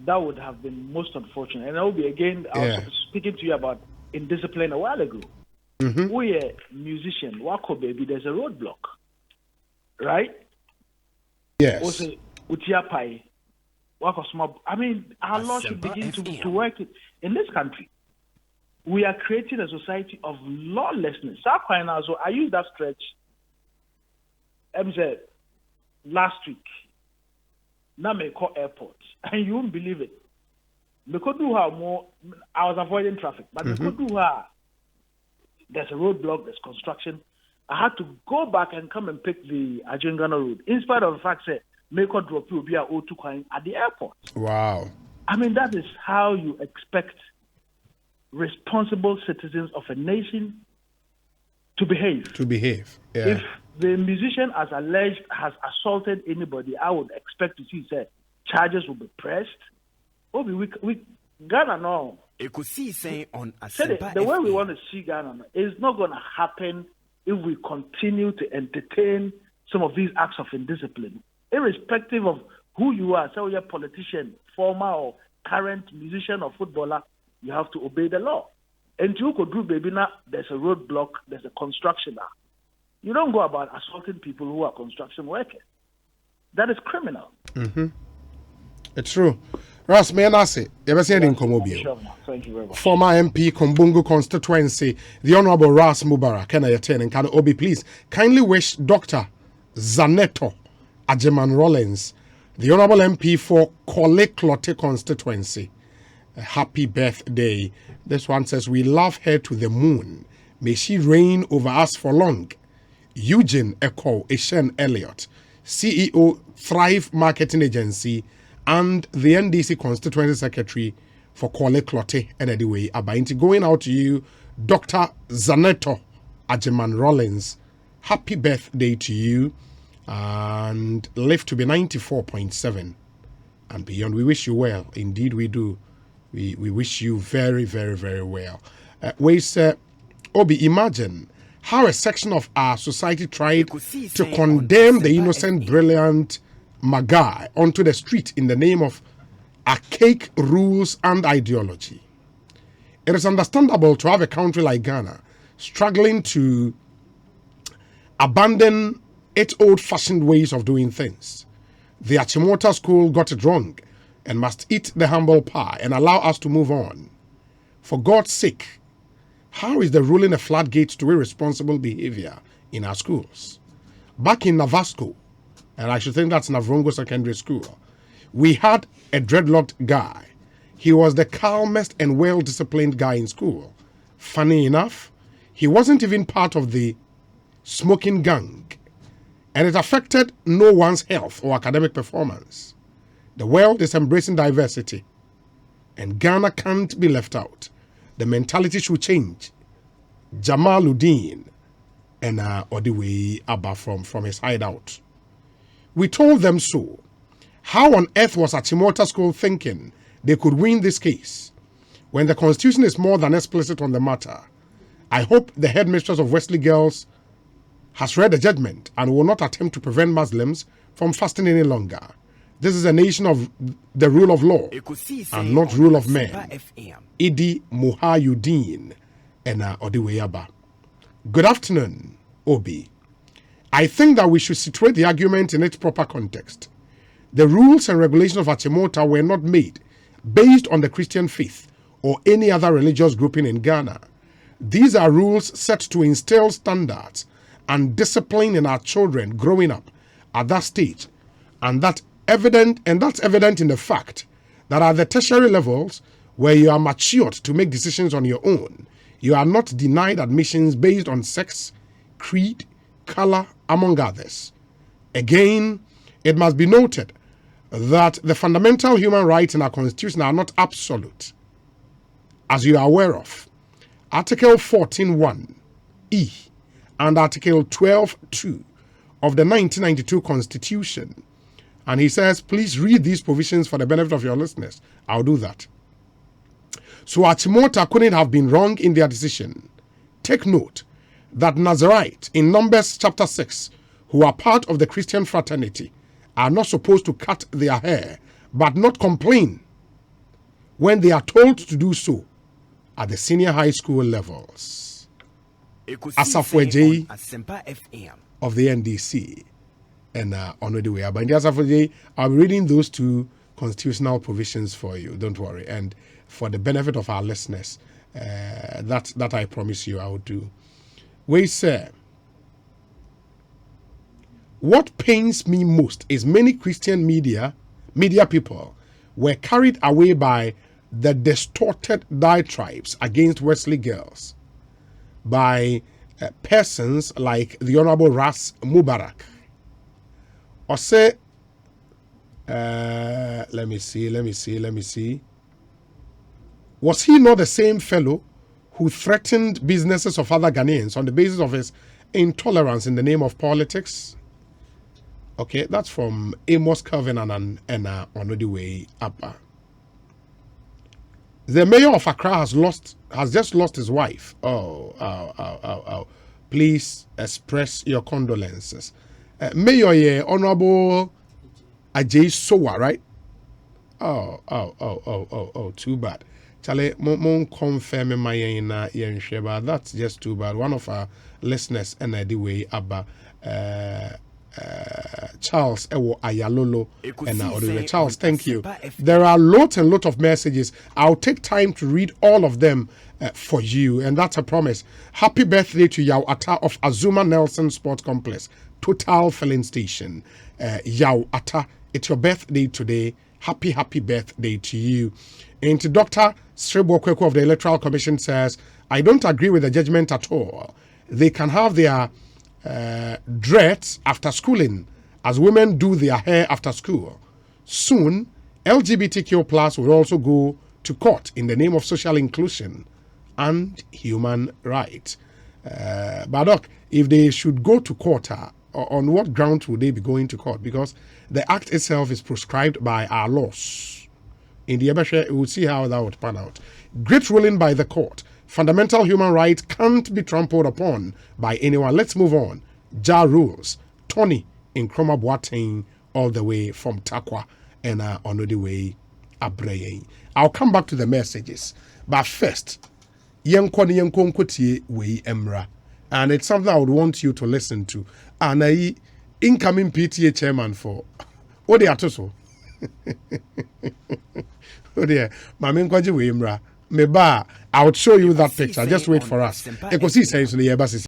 That would have been most unfortunate. And I will be again I was speaking to you about indiscipline a while ago. We are musician, Wako baby, there's a roadblock. Right? Yes. Also Utiapai, Wako small. I mean, our law should begin to work in this country. We are creating a society of lawlessness. So I used that stretch last week. Now me call airport. And you won't believe it. Me could do her more. I was avoiding traffic, but me could do her. There's a roadblock, there's construction. I had to go back and come and pick the Ajengano road. In spite of the fact that me could drop you via O2 coin at the airport. Wow. I mean, that is how you expect responsible citizens of a nation to behave. Yeah. If the musician, as alleged, has assaulted anybody, I would expect to see charges will be pressed. We Ghana now. Ekosiisen on The way we want to see Ghana is not going to happen if we continue to entertain some of these acts of indiscipline, irrespective of who you are. So you're a politician, former or current musician or footballer. You have to obey the law. And you could do, baby, now there's a roadblock, there's a construction now. You don't go about assaulting people who are construction workers. That is criminal. It's true. Ras, may I say, ever seen in Komobio? Thank you very much. Former MP Kombungu constituency, the Honorable Ras Mubarak, can I attend and can Obi please kindly wish Dr. Zaneto Ajeman Rollins, the Honorable MP for Kole Klote constituency, a happy birthday. This one says, we love her to the moon. May she reign over us for long. Eugene Echo Eshen Elliott, CEO Thrive Marketing Agency and the NDC Constituency Secretary for Kole Klote and anyway, Abainti, going out to you, Dr. Zaneto Ajeman Rollins. Happy birthday to you and live to be 94.7 and beyond. We wish you well. Indeed, we do. We wish you very, very, very well. Obi, imagine how a section of our society tried to condemn the innocent, brilliant Magai onto the street in the name of archaic rules and ideology. It is understandable to have a country like Ghana struggling to abandon its old-fashioned ways of doing things. The Achimota school got it wrong and must eat the humble pie and allow us to move on. For God's sake, how is the ruling a floodgate to irresponsible behavior in our schools? Back in Navasco, and I should think that's Navrongo Secondary School, we had a dreadlocked guy. He was the calmest and well-disciplined guy in school. Funny enough, he wasn't even part of the smoking gang, and it affected no one's health or academic performance. The world is embracing diversity, and Ghana can't be left out. The mentality should change. Jamaluddin and Odiwe Abba from his hideout. We told them so. How on earth was Achimota School thinking they could win this case when the Constitution is more than explicit on the matter? I hope the headmistress of Wesley Girls has read the judgment and will not attempt to prevent Muslims from fasting any longer. This is a nation of the rule of law and not rule of men. Idi Muhayuddin and Odiweyaba. Good afternoon, Obi. I think that we should situate the argument in its proper context. The rules and regulations of Achimota were not made based on the Christian faith or any other religious grouping in Ghana. These are rules set to instill standards and discipline in our children growing up at that stage, and that's evident in the fact that at the tertiary levels, where you are matured to make decisions on your own, you are not denied admissions based on sex, creed, color, among others. Again, it must be noted that the fundamental human rights in our Constitution are not absolute, as you are aware of. Article 14.1(e) and Article 12.2 of the 1992 Constitution. And he says, please read these provisions for the benefit of your listeners. I'll do that. So Achimota couldn't have been wrong in their decision. Take note that Nazarites in Numbers chapter 6, who are part of the Christian fraternity, are not supposed to cut their hair, but not complain when they are told to do so at the senior high school levels. Asafweji of the NDC and Onodiwe. But in the Asafweji, I'll be reading those two constitutional provisions for you. Don't worry. And for the benefit of our listeners, that I promise you I will do. We say, what pains me most is many Christian media people were carried away by the distorted diatribes against Wesley Girls by persons like the Honorable Ras Mubarak. Or say, let me see. Was he not the same fellow who threatened businesses of other Ghanaians on the basis of his intolerance in the name of politics? Okay, that's from Amos Calvin and Onodiwe Abba. The mayor of Accra has just lost his wife. Oh. Please express your condolences. Mayor, Honorable Ajay Sowa, right? Oh, too bad. Charlie, mon confirm my yensheba. That's just too bad. One of our listeners, Anyway, Abba, Charles Ewo Ayalolo and Charles, thank you. There are lots and lots of messages. I'll take time to read all of them for you, and that's a promise. Happy birthday to Yao Ata of Azuma Nelson Sports Complex, Total Filling Station. Yao Ata, it's your birthday today. Happy birthday to you. And to Dr. Srebo Kweko of the Electoral Commission says, I don't agree with the judgment at all. They can have their dreads after schooling, as women do their hair after school. Soon, LGBTQ plus will also go to court in the name of social inclusion and human rights. But Doc, if they should go to court, on what ground would they be going to court? Because the act itself is prescribed by our laws. In the Ebeshe, we'll see how that would pan out. Great ruling by the court. Fundamental human rights can't be trampled upon by anyone. Let's move on. Ja rules. Tony in Kroma Boateng, all the way from Takwa and Onodiwe Abreye. I'll come back to the messages. But first, Yenkwani we Emra. And it's something I would want you to listen to. And incoming PTA chairman for What they are to so? Oh dear, Mami Nkwaji Wimra. Meba, I will show you that picture. Just wait for us. Ekosiisen so the